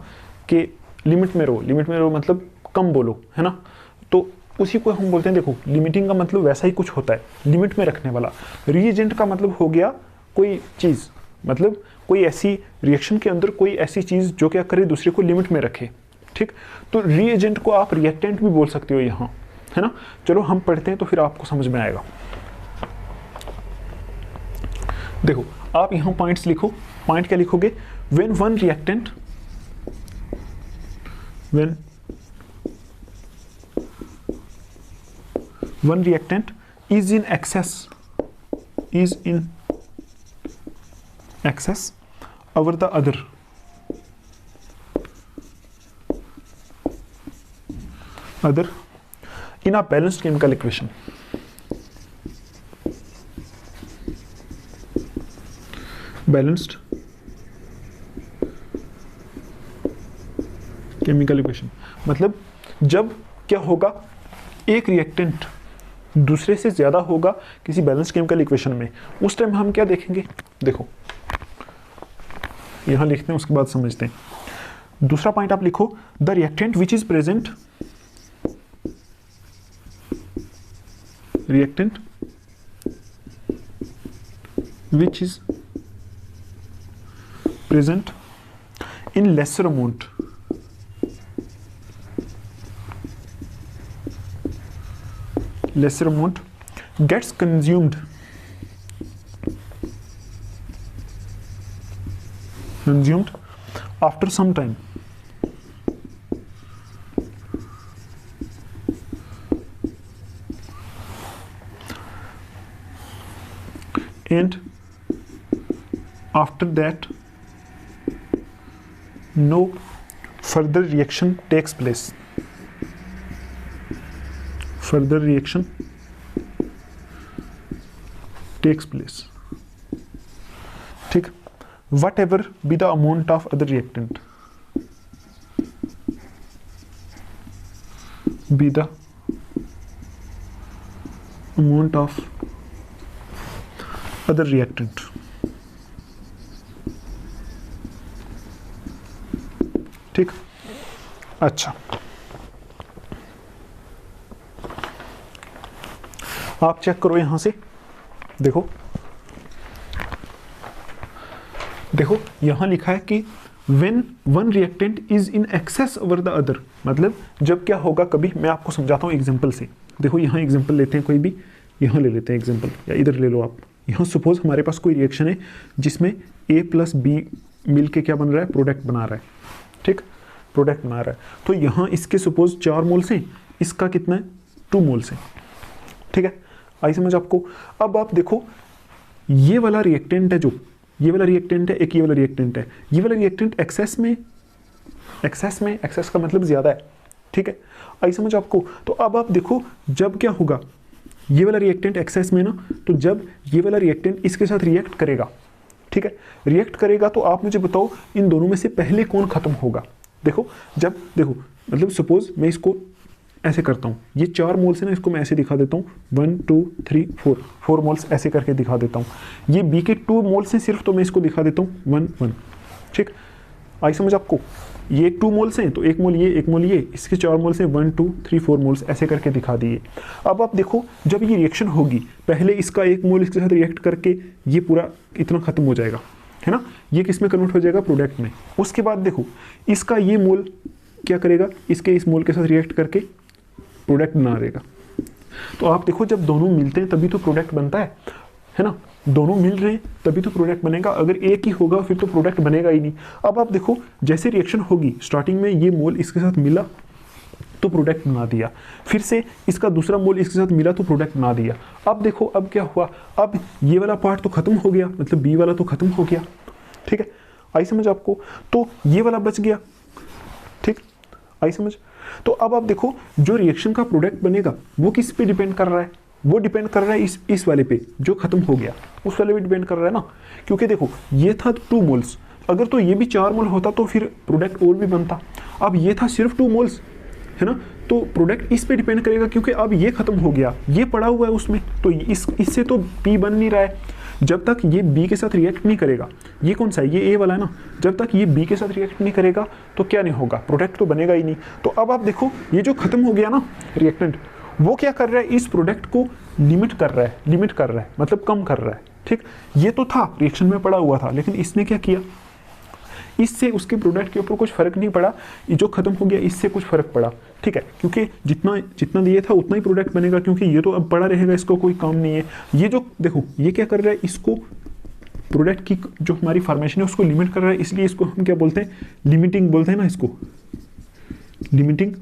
कि लिमिट में रहो, लिमिट में रहो मतलब कम बोलो, है ना, तो उसी को हम बोलते हैं। देखो लिमिटिंग का मतलब वैसा ही कुछ होता है, लिमिट में रखने वाला। रीएजेंट का मतलब हो गया कोई चीज़, मतलब कोई ऐसी रिएक्शन के अंदर कोई ऐसी चीज़ जो क्या करे, दूसरे को लिमिट में रखे। ठीक, तो रीएजेंट को आप रिएक्टेंट भी बोल सकते हो यहाँ, है ना। चलो हम पढ़ते हैं तो फिर आपको समझ में आएगा। देखो आप यहाँ पॉइंट्स लिखो। पॉइंट क्या लिखोगे? When one reactant, when one reactant is in excess, is in excess over the other, other in a balanced chemical equation. Balanced chemical equation मतलब जब क्या होगा, एक रिएक्टेंट दूसरे से ज्यादा होगा किसी बैलेंस केमिकल इक्वेशन में, उस टाइम हम क्या देखेंगे? देखो यहां लिखते हैं, उसके बाद समझते हैं। दूसरा पॉइंट आप लिखो, the reactant which is present, reactant which is present in lesser amount, lesser amount gets consumed after some time, and after that no further reaction takes place, further reaction takes place. ठीक, whatever be the amount of other reactant, be the amount of other reactant. ठीक, अच्छा आप चेक करो यहां से, देखो देखो यहां लिखा है कि when one reactant is in excess over the other, मतलब जब क्या होगा, कभी मैं आपको समझाता हूं एग्जांपल से। देखो यहां एग्जांपल लेते हैं, कोई भी यहां ले लेते हैं एग्जांपल, या इधर ले लो आप। यहां सपोज हमारे पास कोई रिएक्शन है जिसमें A + B मिलके क्या बन रहा है? प्रोडक्ट बना रहा है। ठीक, प्रोडक्ट बना रहा है। तो यहाँ इसके सपोज 4 मोल्स हैं, इसका कितना है? 2 मोल्स हैं। ठीक है, आई समझ आपको? अब आप देखो ये वाला रिएक्टेंट है, जो ये वाला रिएक्टेंट है, एक ये वाला रिएक्टेंट है। ये वाला रिएक्टेंट एक्सेस में, एक्सेस का मतलब ज़्यादा है, ठीक है, आई समझ आपको। तो अब आप देखो जब क्या होगा, ये वाला रिएक्टेंट एक्सेस में ना, तो जब ये वाला रिएक्टेंट इसके साथ रिएक्ट करेगा, ठीक है, रिएक्ट करेगा, तो आप मुझे बताओ इन दोनों में से पहले कौन खत्म होगा। देखो जब देखो मतलब सपोज मैं इसको ऐसे करता हूँ, ये 4 मोल्स है ना, इसको मैं ऐसे दिखा देता हूँ 1 2 3 4 मोल्स ऐसे करके दिखा देता हूँ। ये बी के 2 मोल्स हैं सिर्फ, तो मैं इसको दिखा देता हूँ 1 1, ठीक, आई समझ आपको। ये 2 मोल्स हैं तो 1 मोल ये 1 मोल ये, इसके 4 मोल्स हैं 1 2 3 4 मोल्स ऐसे करके दिखा दिए। अब आप देखो जब ये रिएक्शन होगी, पहले इसका 1 मोल इसके साथ रिएक्ट करके ये पूरा इतना खत्म हो जाएगा, है ना, ये किस में कन्वर्ट हो जाएगा, प्रोडक्ट में। उसके बाद देखो इसका ये मोल क्या करेगा, इसके इस मोल के साथ रिएक्ट करके प्रोडक्ट बना देगा। तो आप देखो जब दोनों मिलते हैं तभी तो प्रोडक्ट बनता है ना, दोनों मिल रहे हैं तभी तो प्रोडक्ट बनेगा, अगर एक ही होगा फिर तो प्रोडक्ट बनेगा ही नहीं। अब आप देखो जैसे रिएक्शन होगी, स्टार्टिंग में ये मोल इसके साथ मिला तो प्रोडक्ट बना दिया, फिर से इसका दूसरा मोल इसके साथ मिला तो प्रोडक्ट बना दिया। अब देखो अब क्या हुआ, अब ये वाला पार्ट तो खत्म हो गया, मतलब बी वाला तो खत्म हो गया, ठीक है, आई समझ आपको। तो ये वाला बच गया, ठीक, आई समझ। तो अब आप देखो जो रिएक्शन का प्रोडक्ट बनेगा वो किस पे डिपेंड कर रहा है, वो डिपेंड कर रहा है इस वाले पे जो खत्म हो गया, उस वाले पे डिपेंड कर रहा है ना, क्योंकि देखो ये था 2 मोल्स, अगर तो ये भी 4 मोल होता तो फिर प्रोडक्ट और भी बनता। अब ये था सिर्फ 2 मोल्स, है ना, तो प्रोडक्ट इस पे डिपेंड करेगा, क्योंकि अब ये खत्म हो गया, ये पड़ा हुआ है उसमें, तो इससे तो पी बन नहीं रहा है। जब तक ये बी के साथ रिएक्ट नहीं करेगा, ये कौन सा है, ये ए वाला है ना, जब तक ये बी के साथ रिएक्ट नहीं करेगा तो क्या नहीं होगा, प्रोडक्ट तो बनेगा ही नहीं। तो अब आप देखो ये जो खत्म हो गया ना रिएक्टेंट, वो क्या कर रहा है, इस प्रोडक्ट को लिमिट कर रहा है, मतलब कम कर रहा है, ठीक। ये तो था रिएक्शन में पड़ा हुआ था, लेकिन इसने क्या किया, इससे उसके प्रोडक्ट के ऊपर कुछ फर्क नहीं पड़ा, ये जो खत्म हो गया इससे कुछ फर्क पड़ा, ठीक है, क्योंकि जितना दिए था उतना ही प्रोडक्ट बनेगा, क्योंकि ये तो अब पड़ा रहेगा, इसको कोई काम नहीं है। ये जो देखो ये क्या कर रहा है, इसको प्रोडक्ट की जो हमारी फॉर्मेशन है उसको लिमिट कर रहा है, इसलिए इसको हम क्या बोलते हैं, लिमिटिंग बोलते हैं ना, इसको लिमिटिंग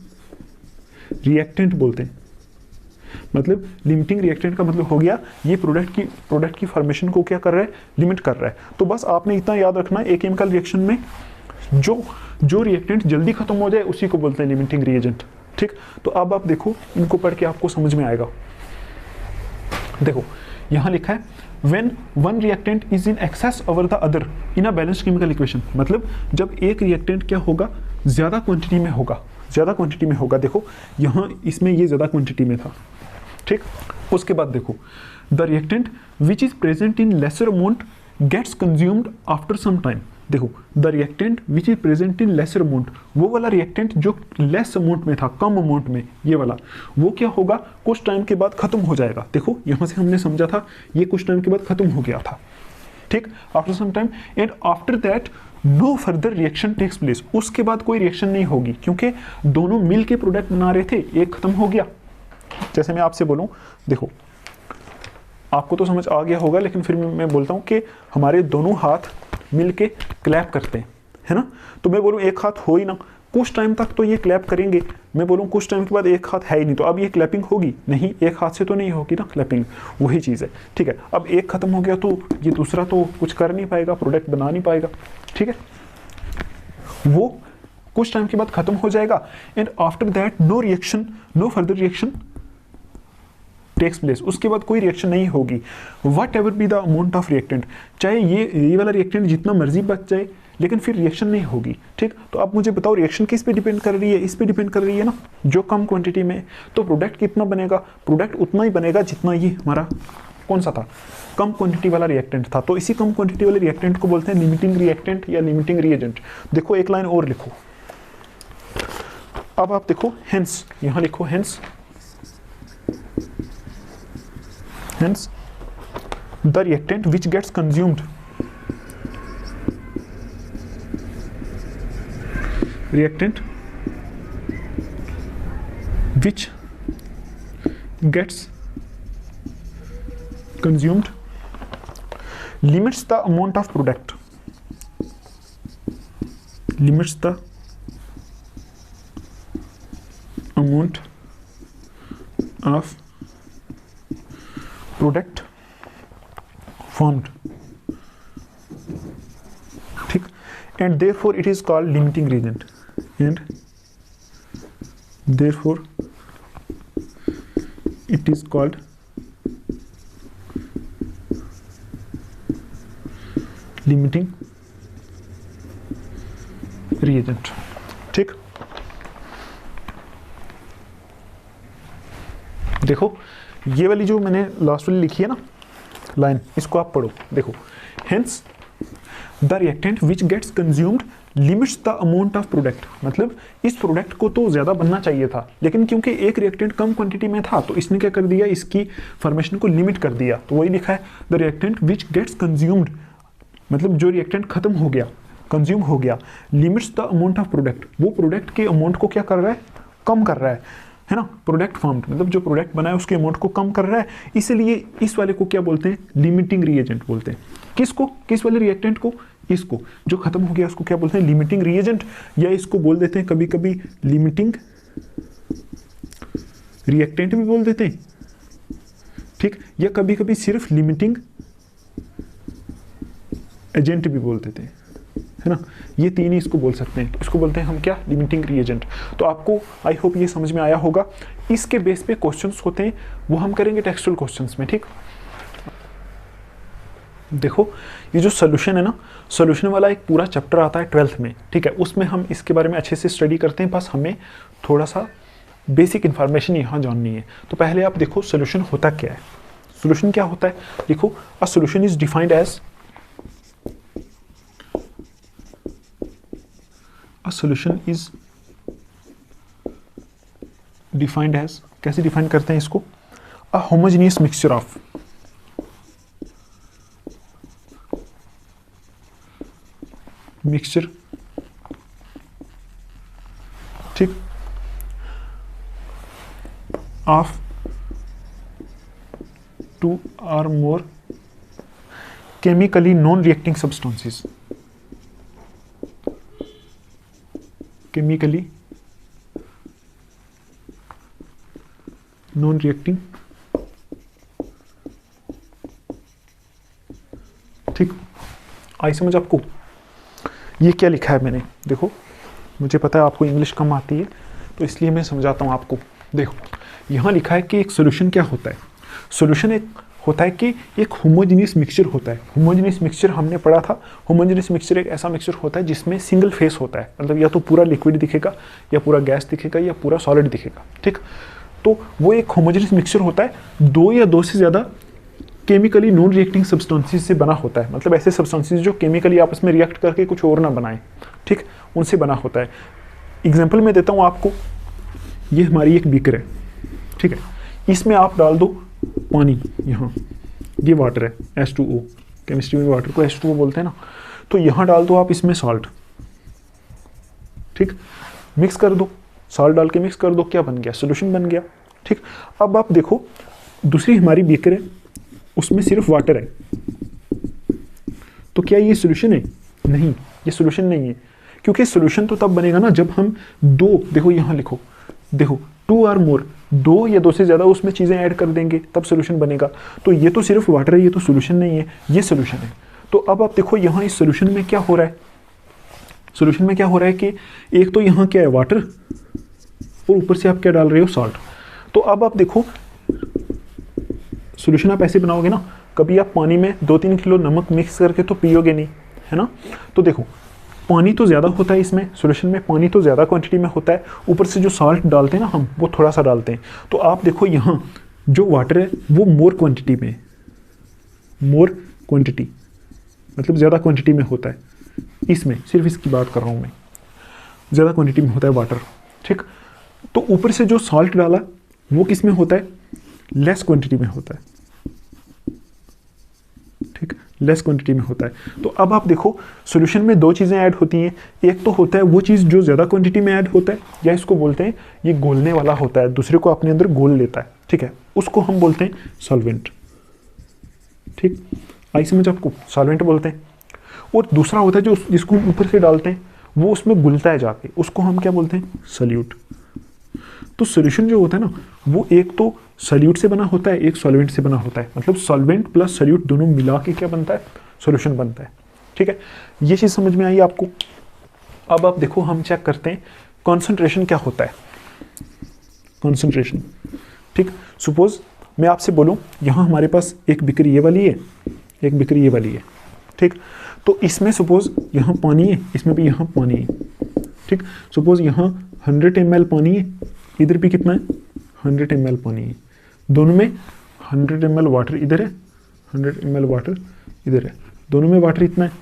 रिएक्टेंट बोलते हैं। मतलब लिमिटिंग रिएक्टेंट का मतलब हो गया ये प्रोडक्ट की फॉर्मेशन को क्या कर रहा है, लिमिट कर रहा है। तो बस आपने इतना याद रखना है, एक केमिकल रिएक्शन में जो रिएक्टेंट जल्दी खत्म हो जाए उसी को बोलते हैं लिमिटिंग रिएजेंट, ठीक। तो अब आप देखो इनको पढ़ के आपको समझ में आएगा। देखो यहां लिखा है when one reactant is in excess over the other in a balanced chemical equation, मतलब जब एक रिएक्टेंट क्या होगा, ज्यादा क्वांटिटी में होगा, देखो यहां इसमें ये ज्यादा क्वांटिटी में था, ठीक। उसके बाद देखो the reactant which is present in lesser amount gets consumed after some time. देखो the reactant which is present in lesser amount, वो वाला रिएक्टेंट जो लेस अमाउंट में था, कम अमाउंट में, ये वाला वो क्या होगा, कुछ टाइम के बाद खत्म हो जाएगा। देखो यहां से हमने समझा था ये कुछ टाइम के बाद खत्म हो गया था, ठीक, after some time, and after that no further reaction takes place. उसके बाद कोई रिएक्शन नहीं होगी, क्योंकि दोनों मिल के प्रोडक्ट बना रहे थे, एक खत्म हो गया। जैसे मैं आपसे बोलूं, देखो आपको तो समझ आ गया होगा, लेकिन फिर मैं बोलता हूं कि हमारे दोनों हाथ मिल के क्लैप करते हैं, है ना, तो मैं बोलूं एक हाथ हो ही ना, कुछ टाइम तक तो ये क्लैप करेंगे, मैं बोलूं कुछ टाइम के बाद एक हाथ है ही नहीं, तो अब ये क्लैपिंग होगी नहीं, एक हाथ से तो नहीं होगी ना क्लैपिंग, वही चीज़ है, ठीक है। अब एक खत्म हो गया तो ये दूसरा तो कुछ कर नहीं पाएगा, प्रोडक्ट बना नहीं पाएगा, ठीक है, वो कुछ टाइम के बाद खत्म हो जाएगा, and after that no further reaction takes place. उसके बाद कोई रिएक्शन नहीं होगी, whatever be the amount of reactant, चाहे ये वाला रिएक्टेंट जितना मर्जी बच जाए, लेकिन फिर रिएक्शन नहीं होगी, ठीक। तो आप मुझे बताओ रिएक्शन किस पे डिपेंड कर रही है, इस पे डिपेंड कर रही है ना, जो कम क्वांटिटी में, तो प्रोडक्ट कितना बनेगा, प्रोडक्ट उतना ही बनेगा जितना ये हमारा कौन सा था, कम क्वांटिटी वाला रिएक्टेंट था। तो इसी कम क्वांटिटी वाले रिएक्टेंट को बोलते हैं लिमिटिंग रिएक्टेंट या लिमिटिंग रिएजेंट। देखो एक लाइन और लिखो, अब आप देखो हेंस, यहां लिखो hence the reactant which gets consumed limits the amount of product, formed, ठीक, and therefore it is called limiting reagent, and therefore it is called limiting reagent. ठीक, देखो ये वाली जो मैंने लास्ट वाली लिखी है ना लाइन, इसको आप पढ़ो। देखो, hence the reactant which gets consumed limits the amount of product, मतलब इस प्रोडक्ट को तो ज़्यादा बनना चाहिए था, लेकिन क्योंकि एक रिएक्टेंट कम क्वांटिटी में था तो इसने क्या कर दिया, इसकी फॉर्मेशन को लिमिट कर दिया। तो वही लिखा है the reactant which gets consumed, मतलब जो रिएक्टेंट खत्म हो गया, कंज्यूम हो गया, limits the amount of product, वो प्रोडक्ट के अमाउंट को क्या कर रहा है, कम कर रहा है ना। प्रोडक्ट फॉर्म्ड मतलब जो प्रोडक्ट बना है उसके अमाउंट को कम कर रहा है, इसलिए इस वाले को क्या बोलते हैं, लिमिटिंग रिएजेंट बोलते हैं। किसको, किस वाले रिएक्टेंट को, इसको जो खत्म हो गया उसको क्या बोलते हैं, लिमिटिंग रिएजेंट, या इसको बोल देते हैं कभी कभी लिमिटिंग रिएक्टेंट भी बोल देते हैं। ठीक, या कभी कभी सिर्फ लिमिटिंग एजेंट भी बोल देते हैं, है ना। ये तीन ही इसको बोल सकते हैं। इसको बोलते हैं हम क्या, लिमिटिंग रिएजेंट। तो आपको आई होप ये समझ में आया होगा। इसके बेस पे क्वेश्चंस होते हैं, वो हम करेंगे टेक्सचुअल क्वेश्चंस में। ठीक, देखो ये जो सोल्यूशन है ना, सोल्यूशन वाला एक पूरा चैप्टर आता है 12th में। ठीक है, उसमें हम इसके बारे में अच्छे से स्टडी करते हैं, बस हमें थोड़ा सा बेसिक इन्फॉर्मेशन यहाँ जाननी है। तो पहले आप देखो सोल्यूशन होता क्या है। सोल्यूशन क्या होता है, देखो a solution is defined as, a solution is defined as, कैसे डिफाइन करते हैं इसको, a homogeneous mixture of mixture. ठीक, of 2 or more chemically non-reacting substances, chemically non reacting. ठीक, आई समझ आपको। ये क्या लिखा है मैंने, देखो मुझे पता है आपको इंग्लिश कम आती है तो इसलिए मैं समझाता हूँ आपको। देखो यहाँ लिखा है कि एक सॉल्यूशन क्या होता है। सॉल्यूशन एक होता है कि एक होमोजेनियस मिक्सचर होता है। होमोजेनियस मिक्सचर हमने पढ़ा था। होमोजेनियस मिक्सचर एक ऐसा मिक्सचर होता है जिसमें सिंगल फेस होता है, मतलब या तो पूरा लिक्विड दिखेगा या पूरा गैस दिखेगा या पूरा सॉलिड दिखेगा। ठीक, तो वो एक होमोजेनियस मिक्सचर होता है, 2 या 2 से ज़्यादा केमिकली नॉन रिएक्टिंग सब्सटेंसेस से बना होता है, मतलब ऐसे सब्सटेंसेस जो केमिकली आपस में रिएक्ट करके कुछ और ना बनाए। ठीक, उनसे बना होता है। एग्जाम्पल मैं देता हूँ आपको, ये हमारी एक बीकर है। ठीक है, इसमें आप डाल दो पानी, यहाँ ये वाटर है H2O, केमिस्ट्री में वाटर को H2O बोलते हैं ना। तो यहाँ डाल दो आप इसमें सॉल्ट। ठीक, मिक्स कर दो, सॉल्ट डाल के मिक्स कर दो, क्या बन गया, सोल्यूशन बन गया। ठीक, अब आप देखो दूसरी हमारी बीकर है, उसमें सिर्फ वाटर है, तो क्या ये सोल्यूशन है, नहीं ये सोल्यूशन नहीं है, क्योंकि सोल्यूशन तो तब बनेगा ना जब हम 2, देखो यहाँ लिखो, देखो 2 और मोर, 2 या 2 से ज़्यादा उसमें चीज़ें ऐड कर देंगे तब सोल्यूशन बनेगा। तो ये तो सिर्फ वाटर है, ये तो सोल्यूशन नहीं है, ये सोल्यूशन है। तो अब आप देखो यहाँ इस सोल्यूशन में क्या हो रहा है, सोल्यूशन में क्या हो रहा है कि एक तो यहाँ क्या है वाटर और ऊपर से आप क्या डाल रहे हो, सॉल्ट। तो अब आप देखो सोल्यूशन आप ऐसे बनाओगे ना, कभी आप पानी में 2-3 किलो नमक मिक्स करके तो पियोगे नहीं, है ना। तो देखो पानी तो ज़्यादा होता है इसमें, सोल्यूशन में पानी तो ज़्यादा क्वांटिटी में होता है, ऊपर से जो सॉल्ट डालते हैं ना हम, वो थोड़ा सा डालते हैं। तो आप देखो यहाँ जो वाटर है वो मोर क्वांटिटी में, मोर क्वांटिटी मतलब ज़्यादा क्वांटिटी में होता है इसमें, सिर्फ इसकी बात कर रहा हूँ मैं, ज़्यादा क्वांटिटी में होता है वाटर। ठीक, तो ऊपर से जो सॉल्ट डाला वो किस में होता है, लेस क्वांटिटी में होता है। ठीक, लेस क्वांटिटी में होता है। तो अब आप देखो सॉल्यूशन में 2 चीज़ें ऐड होती हैं, एक तो होता है वो चीज़ जो ज़्यादा क्वांटिटी में ऐड होता है, या इसको बोलते हैं ये घोलने वाला होता है, दूसरे को अपने अंदर घोल लेता है। ठीक है, उसको हम बोलते हैं सॉल्वेंट। ठीक, आई समझ आपको, सॉल्वेंट बोलते हैं। और दूसरा होता है जो जिसको ऊपर से डालते हैं वो उसमें घुलता है जाके, उसको हम क्या बोलते हैं, सॉल्यूट। तो सॉल्यूशन जो होता है ना वो एक तो सॉल्यूट से बना होता है, एक सॉल्वेंट से बना होता है, मतलब सॉल्वेंट प्लस सॉल्यूट दोनों मिला के क्या बनता है, सॉल्यूशन बनता है। ठीक है, ये चीज़ समझ में आई आपको। अब आप देखो हम चेक करते हैं कॉन्सेंट्रेशन क्या होता है। कॉन्सेंट्रेशन। ठीक, सपोज मैं आपसे बोलूँ यहाँ हमारे पास एक बिक्री ये वाली है, एक बिक्री ये वाली है। ठीक, तो इसमें सपोज यहाँ पानी है, इसमें भी यहाँ पानी है। ठीक, सपोज यहाँ 100 ml पानी है, इधर भी कितना है 100 ml पानी है, दोनों में 100 ml वाटर इधर है, 100 ml वाटर इधर है, दोनों में वाटर इतना है।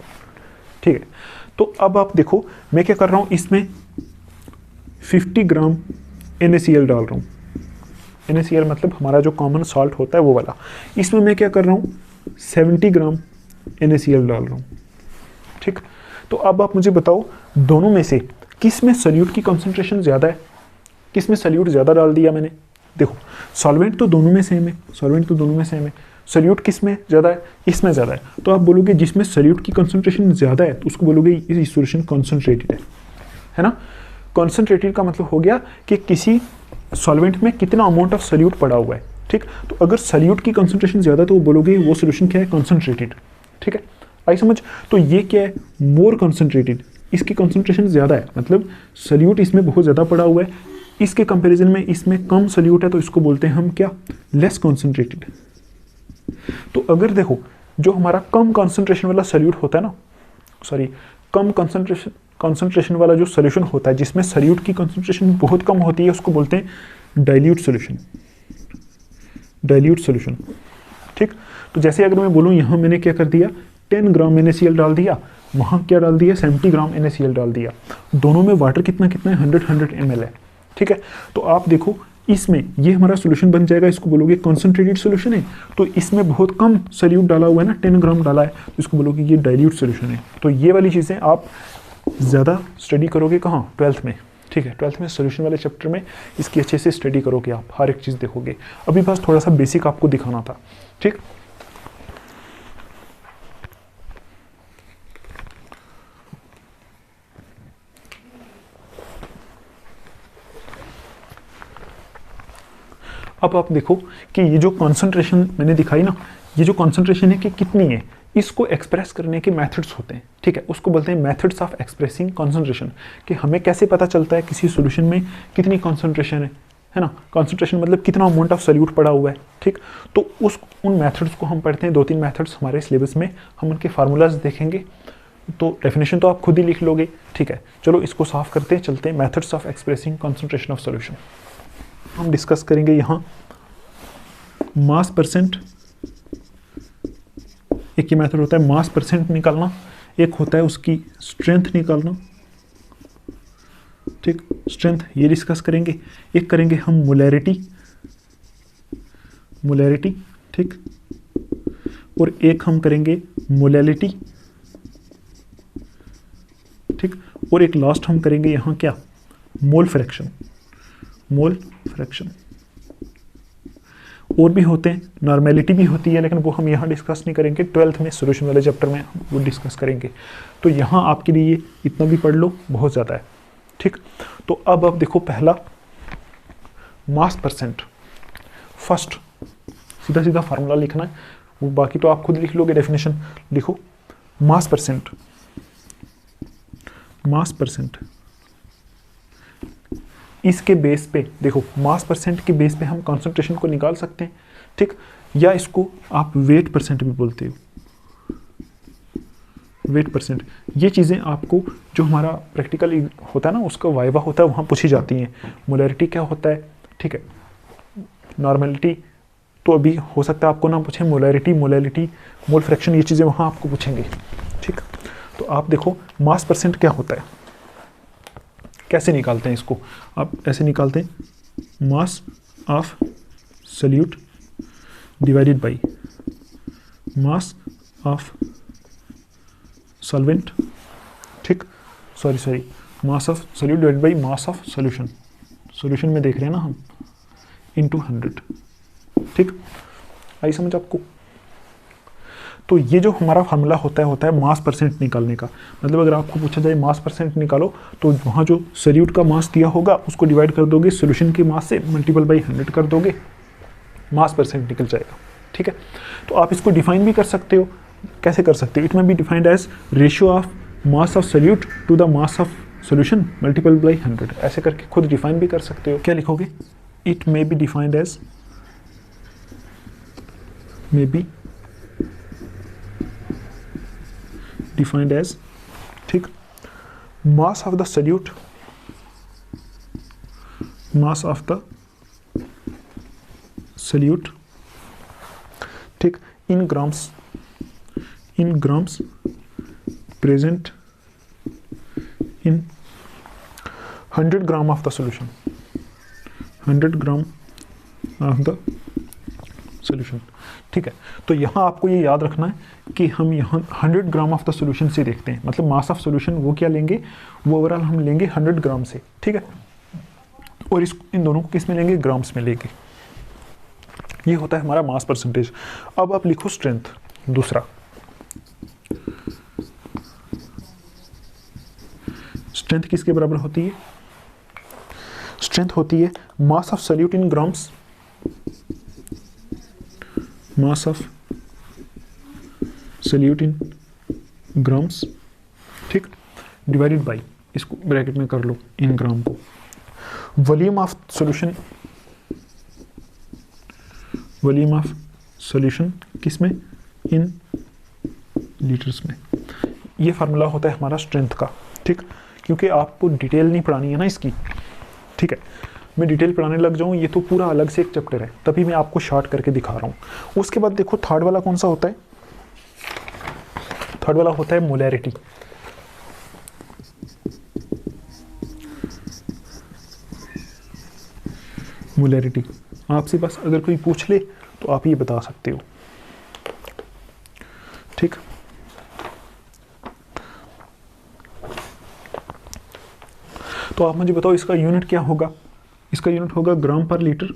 ठीक है, तो अब आप देखो मैं क्या कर रहा हूँ, इसमें 50 ग्राम NaCl डाल रहा हूँ। NaCl मतलब हमारा जो कॉमन सॉल्ट होता है वो वाला। इसमें मैं क्या कर रहा हूँ 70 ग्राम NaCl डाल रहा हूँ। ठीक, तो अब आप मुझे बताओ दोनों में से किस में सॉल्यूट की कंसंट्रेशन ज़्यादा है, किस में सॉल्यूट ज़्यादा डाल दिया मैंने। देखो सॉल्वेंट तो दोनों में सेम है, सॉल्वेंट तो दोनों में सेम है, सॉल्यूट किस में ज़्यादा है, इसमें ज़्यादा है। तो आप बोलोगे जिसमें सॉल्यूट की कंसंट्रेशन ज़्यादा है तो उसको बोलोगे ये सॉल्यूशन कॉन्सनट्रेटेड है ना। कॉन्सनट्रेटेड का मतलब हो गया कि किसी सॉल्वेंट में कितना अमाउंट ऑफ सॉल्यूट पड़ा हुआ है। ठीक, तो अगर सॉल्यूट की कंसंट्रेशन ज़्यादा है तो वो बोलोगे वो सॉल्यूशन क्या है, कॉन्सनट्रेटेड। ठीक है, आई समझ। तो ये क्या है, मोर कॉन्सनट्रेटेड, इसकी कंसंट्रेशन ज़्यादा है, मतलब सॉल्यूट इसमें बहुत ज़्यादा पड़ा हुआ है, इसके कंपैरिजन में इसमें कम सॉल्यूट है, तो इसको बोलते हैं हम क्या, लेस कॉन्सनट्रेटेड। तो अगर देखो जो हमारा कम कॉन्सेंट्रेशन वाला सॉल्यूट होता है ना, सॉरी कम कॉन्सेंट्रेशन वाला जो सॉल्यूशन होता है जिसमें सॉल्यूट की कॉन्सेंट्रेशन बहुत कम होती है, उसको बोलते हैं डाइल्यूट सॉल्यूशन, डाइल्यूट सॉल्यूशन। ठीक, तो जैसे अगर मैं बोलूँ यहाँ मैंने क्या कर दिया 10 ग्राम NaCl डाल दिया, वहाँ क्या डाल दिया 70 ग्राम NaCl डाल दिया, दोनों में वाटर कितना कितना है 100 ml है। ठीक है, तो आप देखो इसमें ये हमारा सॉल्यूशन बन जाएगा, इसको बोलोगे कॉन्सेंट्रेटेड सॉल्यूशन है, तो इसमें बहुत कम सॉल्यूट डाला हुआ है ना, 10 ग्राम डाला है, तो इसको बोलोगे ये डाइल्यूट सॉल्यूशन है। तो ये वाली चीज़ें आप ज़्यादा स्टडी करोगे कहाँ, 12th में। ठीक है, 12th में सॉल्यूशन वाले चैप्टर में इसकी अच्छे से स्टडी करोगे, आप हर एक चीज़ देखोगे। अभी बस थोड़ा सा बेसिक आपको दिखाना था। ठीक, अब आप देखो कि ये जो कॉन्सेंट्रेशन मैंने दिखाई ना, ये जो कॉन्सेंट्रेशन है कि कितनी है, इसको एक्सप्रेस करने के मेथड्स होते हैं। ठीक है, उसको बोलते हैं मेथड्स ऑफ एक्सप्रेसिंग कॉन्सेंट्रेशन, कि हमें कैसे पता चलता है किसी सॉल्यूशन में कितनी कॉन्सेंट्रेशन है ना। कॉन्सेंट्रेशन मतलब कितना अमाउंट ऑफ सॉल्यूट पड़ा हुआ है। ठीक, तो उन मेथड्स को हम पढ़ते हैं, 2-3 मेथड्स हमारे सिलेबस में, हम उनके फार्मूलाज देखेंगे, तो डेफिनेशन तो आप खुद ही लिख लोगे। ठीक है, चलो इसको साफ करते हैं, चलते हैं methods of expressing concentration of solution. हम डिस्कस करेंगे यहाँ मास परसेंट, एक ही मेथड होता है मास परसेंट निकालना, एक होता है उसकी स्ट्रेंथ निकालना। ठीक, स्ट्रेंथ ये डिस्कस करेंगे, एक करेंगे हम मोलैरिटी, मोलैरिटी। ठीक, और एक हम करेंगे मोलैलिटी। ठीक, और एक लास्ट हम करेंगे यहाँ क्या, मोल फ्रैक्शन, मोल फ्रैक्शन। और भी होते हैं, नॉर्मेलिटी भी होती है, लेकिन वो हम यहाँ डिस्कस नहीं करेंगे, 12th में सॉल्यूशन वाले चैप्टर में वो डिस्कस करेंगे। तो यहाँ आपके लिए इतना भी पढ़ लो, बहुत ज़्यादा है। ठीक, तो अब आप देखो पहला मास परसेंट, फर्स्ट सीधा सीधा फार्मूला लिखना है, वो बाकी तो आप खुद लिख लोगे, डेफिनेशन लिखो। मास परसेंट, मास परसेंट इसके बेस पे देखो, मास परसेंट के बेस पे हम कॉन्सेंट्रेशन को निकाल सकते हैं। ठीक, या इसको आप वेट परसेंट भी बोलते हो, वेट परसेंट। ये चीज़ें आपको जो हमारा प्रैक्टिकल होता है ना, उसका वाइवा होता है, वहाँ पूछी जाती हैं। मोलैरिटी क्या होता है, ठीक है, नॉर्मेलिटी तो अभी हो सकता है आपको ना पूछे, मोलैरिटी, मोलैलिटी, मोल फ्रैक्शन, ये चीज़ें वहाँ आपको पूछेंगे। ठीक, तो आप देखो मास परसेंट क्या होता है, कैसे निकालते हैं इसको, आप ऐसे निकालते हैं, mass of solute divided by mass of solvent. ठीक, sorry mass of solute divided by mass of solution, solution में देख रहे हैं ना हम, इनटू 100। ठीक, आई समझ आपको। तो ये जो हमारा फार्मूला होता है मास परसेंट निकालने का। मतलब अगर आपको पूछा जाए मास परसेंट निकालो, तो वहाँ जो सॉल्यूट का मास दिया होगा उसको डिवाइड कर दोगे सॉल्यूशन के मास से, मल्टीपल बाई 100 कर दोगे, मास परसेंट निकल जाएगा। ठीक है, तो आप इसको डिफाइन भी कर सकते हो। कैसे कर सकते हो, it may be defined as ratio of mass of solute to the mass of solution multiple by 100, ऐसे करके खुद डिफाइन भी कर सकते हो। क्या लिखोगे, it may be defined as, may be defined as, ठीक, mass of the solute, mass of the solute, ठीक, in grams present in 100 gram of the solution, 100 gram of the solution, ठीक है। तो यहाँ आपको ये याद रखना है कि हम यहाँ 100 ग्राम ऑफ द सॉल्यूशन से देखते हैं, मतलब मास ऑफ सॉल्यूशन वो क्या लेंगे, वो ओवरऑल हम लेंगे 100 ग्राम से, ठीक है। और इन दोनों को किस में लेंगे, ग्राम्स में लेंगे। ये होता है हमारा मास परसेंटेज। अब आप लिखो स्ट्रेंथ दूसरा। स्ट्रेंथ किसके बराबर होती है, स्ट्रेंथ होती है मास of solute in grams, mass of solute in grams, ठीक, डिवाइडेड बाय, इसको ब्रैकेट में कर लो, इन ग्राम को, volume of solution, volume of solution किसमें, इन लीटर्स में। ये फार्मूला होता है हमारा स्ट्रेंथ का, ठीक, क्योंकि आपको डिटेल नहीं पढ़ानी है ना इसकी, ठीक है। मैं डिटेल पढ़ाने लग जाऊँ ये तो पूरा अलग से एक चैप्टर है, तभी मैं आपको शॉर्ट करके दिखा रहा हूँ। उसके बाद देखो थर्ड वाला कौन सा होता है, थर्ड वाला होता है मोलैरिटी। मोलैरिटी आपसे बस अगर कोई पूछ ले तो आप ये बता सकते हो, ठीक। तो आप मुझे बताओ इसका यूनिट क्या होगा, इसका यूनिट होगा ग्राम पर लीटर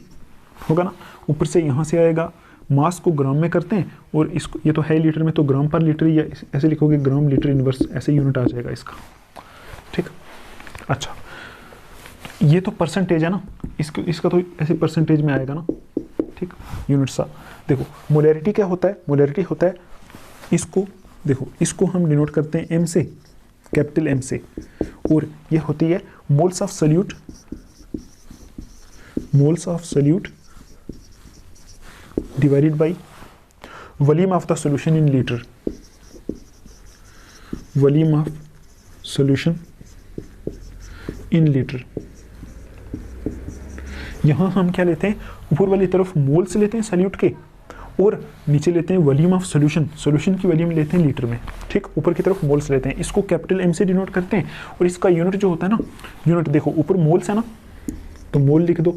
होगा ना, ऊपर से यहाँ से आएगा, मास को ग्राम में करते हैं और इसको, ये तो है लीटर में, तो ग्राम पर लीटर या ऐसे लिखोगे ग्राम लीटर इनवर्स, ऐसे यूनिट आ जाएगा इसका, ठीक। अच्छा ये तो परसेंटेज है ना, इसका तो ऐसे परसेंटेज में आएगा ना, ठीक, यूनिट सा। देखो मोलैरिटी क्या होता है, मोलैरिटी होता है, इसको देखो, इसको हम डिनोट करते हैं एम से, कैपिटल एम से, और ये होती है moles of solute, moles of solute divided by volume of the solution in litre, volume of solution in litre. यहां हम क्या लेते हैं, ऊपर वाली तरफ मोल्स लेते हैं सॉल्यूट के, और नीचे लेते हैं वॉल्यूम ऑफ सॉल्यूशन, सॉल्यूशन की वॉल्यूम लेते हैं लीटर में, ठीक। ऊपर की तरफ मोल्स लेते हैं, इसको कैपिटल एम से डिनोट करते हैं, और इसका यूनिट जो होता है ना, यूनिट देखो ऊपर मोल्स है ना, तो मोल लिख दो,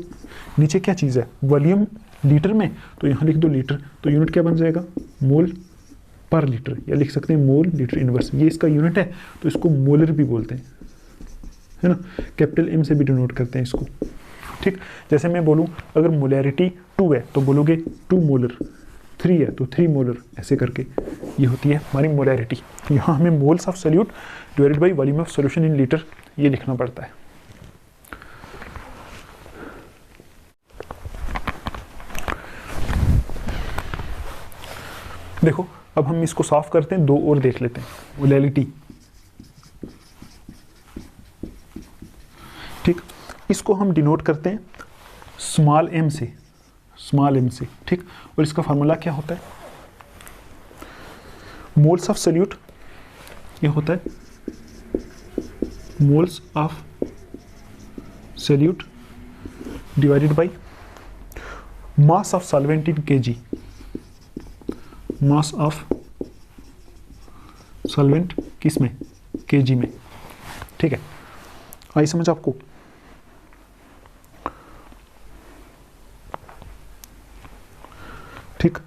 नीचे क्या चीज़ है, वॉल्यूम लीटर में, तो यहाँ लिख दो लीटर, तो यूनिट क्या बन जाएगा, मोल पर लीटर, या लिख सकते हैं मोल लीटर इनवर्स। ये इसका यूनिट है, तो इसको मोलर भी बोलते हैं, है ना, कैपिटल एम से भी डिनोट करते हैं इसको, ठीक। जैसे मैं बोलूँ अगर मोलैरिटी 2 है तो बोलोगे 2 मोलर, 3 है तो 3 मोलर, ऐसे करके ये होती है हमारी मोलैरिटी। यहाँ हमें moles of solute divided by volume of solution in litre ये लिखना पड़ता है। देखो अब हम इसको साफ करते हैं, दो और देख लेते हैं। मोलैरिटी, ठीक, इसको हम डिनोट करते हैं स्मॉल एम से, स्मॉल एम से, ठीक। और इसका फार्मूला क्या होता है, मोल्स ऑफ सॉल्यूट, ये होता है moles of solute divided by mass of solvent in KG, mass of solvent किस में, केजी में, ठीक है। आई समझ आपको। ठीक,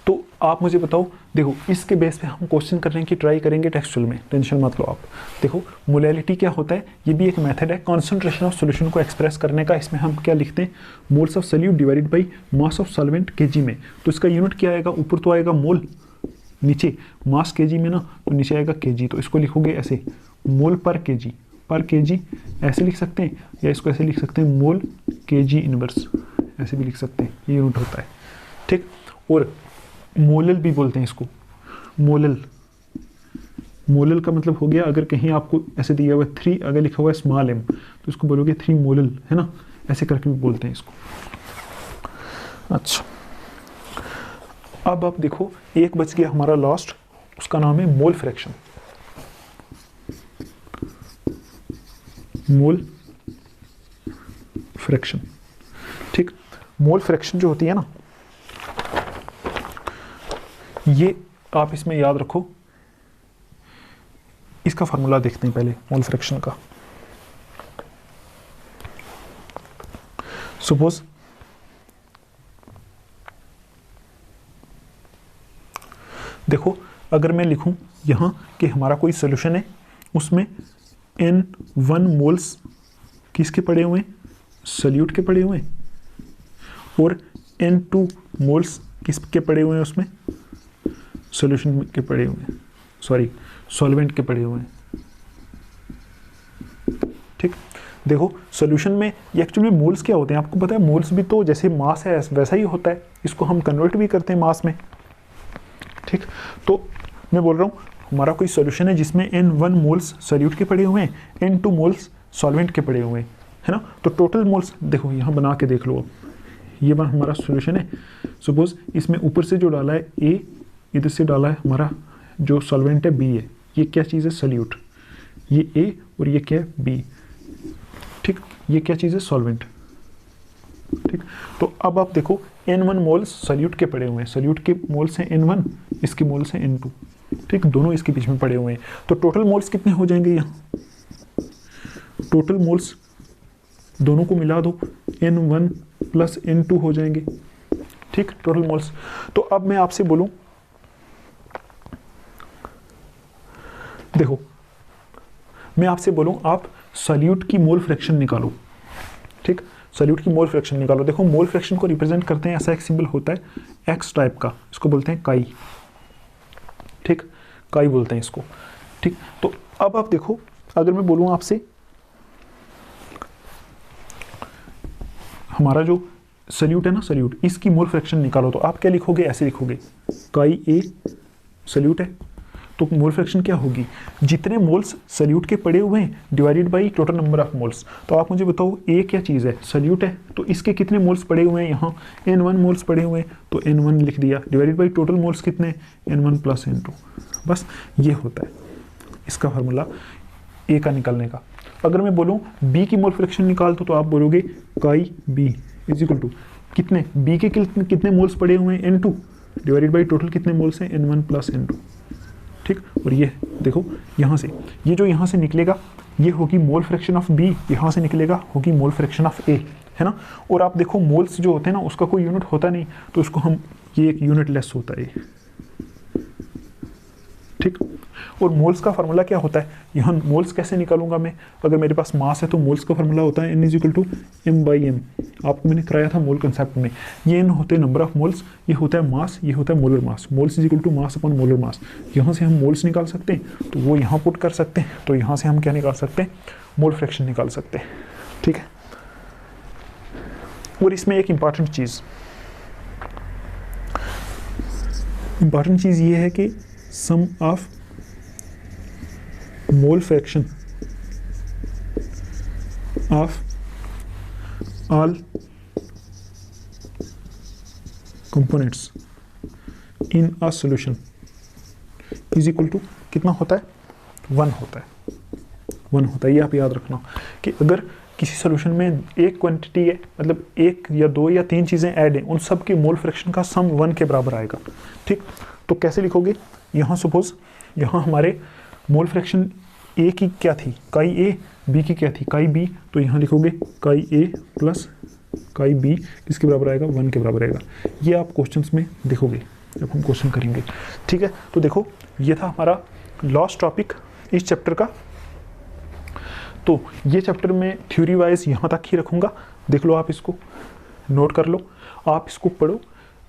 तो आप मुझे बताओ, देखो इसके बेस पे हम क्वेश्चन करने की ट्राई करेंगे टेक्सचुअल में, टेंशन मत लो आप। देखो मोलैरिटी क्या होता है, ये भी एक मेथड है कॉन्सेंट्रेशन ऑफ सॉल्यूशन को एक्सप्रेस करने का। इसमें हम क्या लिखते हैं, moles of solute divided by mass of solvent KG में। तो इसका यूनिट क्या आएगा, ऊपर तो आएगा मोल, नीचे मास केजी में ना, तो नीचे आएगा केजी। तो इसको लिखोगे ऐसे, मोल पर केजी, पर केजी ऐसे लिख सकते हैं, या इसको ऐसे लिख सकते हैं मोल केजी इनवर्स, ऐसे भी लिख सकते हैं, ये यूनिट होता है। ठीक, और मोलल भी बोलते हैं इसको, मोलल। मोलल का मतलब हो गया, अगर कहीं आपको ऐसे दिया हुआ है 3, अगर लिखा हुआ है स्मॉल एम, तो इसको बोलोगे 3 मोलल, है ना, ऐसे करके भी बोलते हैं इसको। अच्छा, अब आप देखो एक बच गया हमारा लास्ट, उसका नाम है मोल फ्रैक्शन। मोल फ्रैक्शन, ठीक। मोल फ्रैक्शन जो होती है ना, ये आप इसमें याद रखो, इसका फार्मूला देखते हैं पहले मोल फ्रैक्शन का। सपोज देखो, अगर मैं लिखूं यहां कि हमारा कोई सोल्यूशन है, उसमें N1 मोल्स किसके पड़े हुए हैं, सोल्यूट के पड़े हुए हैं, और N2 मोल्स किसके पड़े हुए हैं, उसमें सॉल्यूशन के पड़े हुए हैं, सॉरी सॉल्वेंट के पड़े हुए हैं, ठीक। देखो सॉल्यूशन में ये एक्चुअली मोल्स क्या होते हैं आपको पता है, मोल्स भी तो जैसे मास है वैसा ही होता है, इसको हम कन्वर्ट भी करते हैं मास में, ठीक। तो मैं बोल रहा हूँ हमारा कोई सॉल्यूशन है जिसमें N1 मोल्स सॉल्यूट के पड़े हुए हैं, N2 मोल्स सॉल्वेंट के पड़े हुए हैं, है ना। तो टोटल मोल्स देखो यहाँ बना के देख लो, अब ये हमारा सॉल्यूशन है। सपोज इसमें ऊपर से जो डाला है A, इधर से डाला है हमारा जो सॉल्वेंट है B है, ये क्या चीज़ है, सॉल्यूट, ये A और ये क्या है B, ठीक। ये क्या चीज़ है, सॉल्वेंट, ठीक। तो अब आप देखो N1 मोल्स सॉल्यूट के पड़े हुए हैं, सॉल्यूट के मोल्स हैं N1, इसके मोल्स हैं N2, ठीक, दोनों इसके बीच में पड़े हुए हैं। तो टोटल मोल्स कितने हो जाएंगे यहाँ, टोटल मोल्स दोनों को मिला दो, N1 प्लस N2 हो जाएंगे, ठीक, टोटल मोल्स। तो अब मैं आपसे बोलूं, देखो मैं आपसे बोलूं आप सॉल्यूट की मोल फ्रैक्शन निकालो, ठीक, सॉल्यूट की मोल फ्रैक्शन निकालो। देखो मोल फ्रैक्शन को रिप्रेजेंट करते हैं, ऐसा एक सिंबल होता है एक्स टाइप का, इसको बोलते हैं काई, ठीक, काई बोलते हैं इसको, ठीक। तो अब आप देखो, अगर मैं बोलूं आपसे हमारा जो सॉल्यूट है ना, सॉल्यूट, इसकी मोल फ्रैक्शन निकालो, तो आप क्या लिखोगे, ऐसे लिखोगे काई ए सॉल्यूट है, तो मोल फ्रैक्शन क्या होगी, जितने मोल्स सॉल्यूट के पड़े हुए हैं divided by total number of moles. तो आप मुझे बताओ ए क्या चीज़ है, सॉल्यूट है, तो इसके कितने मोल्स पड़े हुए हैं, यहाँ N1 मोल्स पड़े हुए हैं, तो N1 लिख दिया, डिवाइडेड बाई टोटल मोल्स कितने, N1 प्लस N2, बस ये होता है इसका फार्मूला ए का निकालने का। अगर मैं बोलूँ बी की मोल फ्रैक्शन निकाल दो, तो आप बोलोगे काई बी इज इक्वल टू कितने, बी के कितने मोल्स पड़े हुए हैं, N2, डिवाइडेड बाई टोटल कितने मोल्स हैं, N1 प्लस N2, ठीक। और ये देखो यहाँ से, ये जो यहाँ से निकलेगा ये होगी मोल फ्रैक्शन ऑफ बी, यहाँ से निकलेगा होगी मोल फ्रैक्शन ऑफ ए, है ना। और आप देखो मोल्स जो होते हैं ना, उसका कोई यूनिट होता नहीं, तो उसको हम, ये एक यूनिट लेस होता है, ठीक। और मोल्स का फार्मूला क्या होता है, यहाँ मोल्स कैसे निकालूंगा मैं, अगर मेरे पास मास है तो मोल्स का फार्मूला होता है N is equal to M/M, आपको मैंने कराया था मोल कंसेप्ट में। ये N होते हैं नंबर ऑफ मोल्स, ये होता है मास, ये होता है molar mass, moles is equal to mass upon molar mass. यहाँ से हम मोल्स निकाल सकते हैं, तो वो यहाँ पुट कर सकते हैं, तो यहाँ से हम क्या निकाल सकते हैं, मोल फ्रैक्शन निकाल सकते हैं, ठीक है। और इसमें एक इंपॉर्टेंट चीज़ ये है कि sum of mole fraction of all components in a solution is equal to कितना होता है, 1 होता है, 1 होता है। ये आप याद रखना कि अगर किसी सॉल्यूशन में एक क्वांटिटी है, मतलब 1 या 2 या 3 चीज़ें ऐड हैं, उन सब की मोल फ्रैक्शन का सम 1 के बराबर आएगा, ठीक। तो कैसे लिखोगे, यहाँ सपोज यहाँ हमारे मोल फ्रैक्शन ए की क्या थी, काई ए, बी की क्या थी, काई बी, तो यहाँ लिखोगे काई ए प्लस काई बी किसके बराबर आएगा, 1 के बराबर आएगा। ये आप क्वेश्चंस में देखोगे जब हम क्वेश्चन करेंगे, ठीक है। तो देखो ये था हमारा लास्ट टॉपिक इस चैप्टर का। तो ये चैप्टर में थ्योरी वाइज यहाँ तक ही रखूँगा, देख लो आप इसको, नोट कर लो, आप इसको पढ़ो,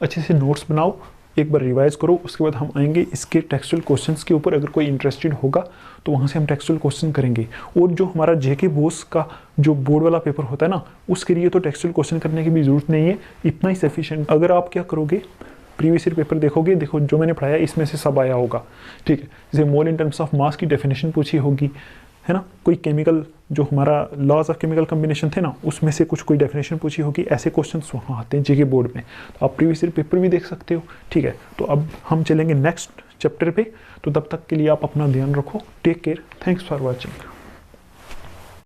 अच्छे से नोट्स बनाओ, एक बार रिवाइज करो, उसके बाद हम आएंगे इसके टेक्सचुअल क्वेश्चंस के ऊपर। अगर कोई इंटरेस्टेड होगा तो वहाँ से हम टेक्सचुअल क्वेश्चन करेंगे। और जो हमारा जेके बोस का जो बोर्ड वाला पेपर होता है ना, उसके लिए तो टेक्सचुअल क्वेश्चन करने की भी ज़रूरत नहीं है, इतना ही सफिशिएंट। अगर आप क्या करोगे, प्रीवियस ईयर पेपर देखोगे, देखो जो मैंने पढ़ाया इसमें से सब आया होगा, ठीक है। जैसे मोल इन टर्म्स ऑफ मास की डेफिनेशन पूछी होगी, है ना, कोई केमिकल जो हमारा लॉज ऑफ केमिकल कम्बिनेशन थे ना, उसमें से कुछ कोई डेफिनेशन पूछी होगी, ऐसे क्वेश्चन वहाँ आते हैं जीके बोर्ड में, तो आप प्रीवियस ईयर पेपर भी देख सकते हो। ठीक है, तो अब हम चलेंगे नेक्स्ट चैप्टर पे, तो तब तक के लिए आप अपना ध्यान रखो। Take care, thanks for watching.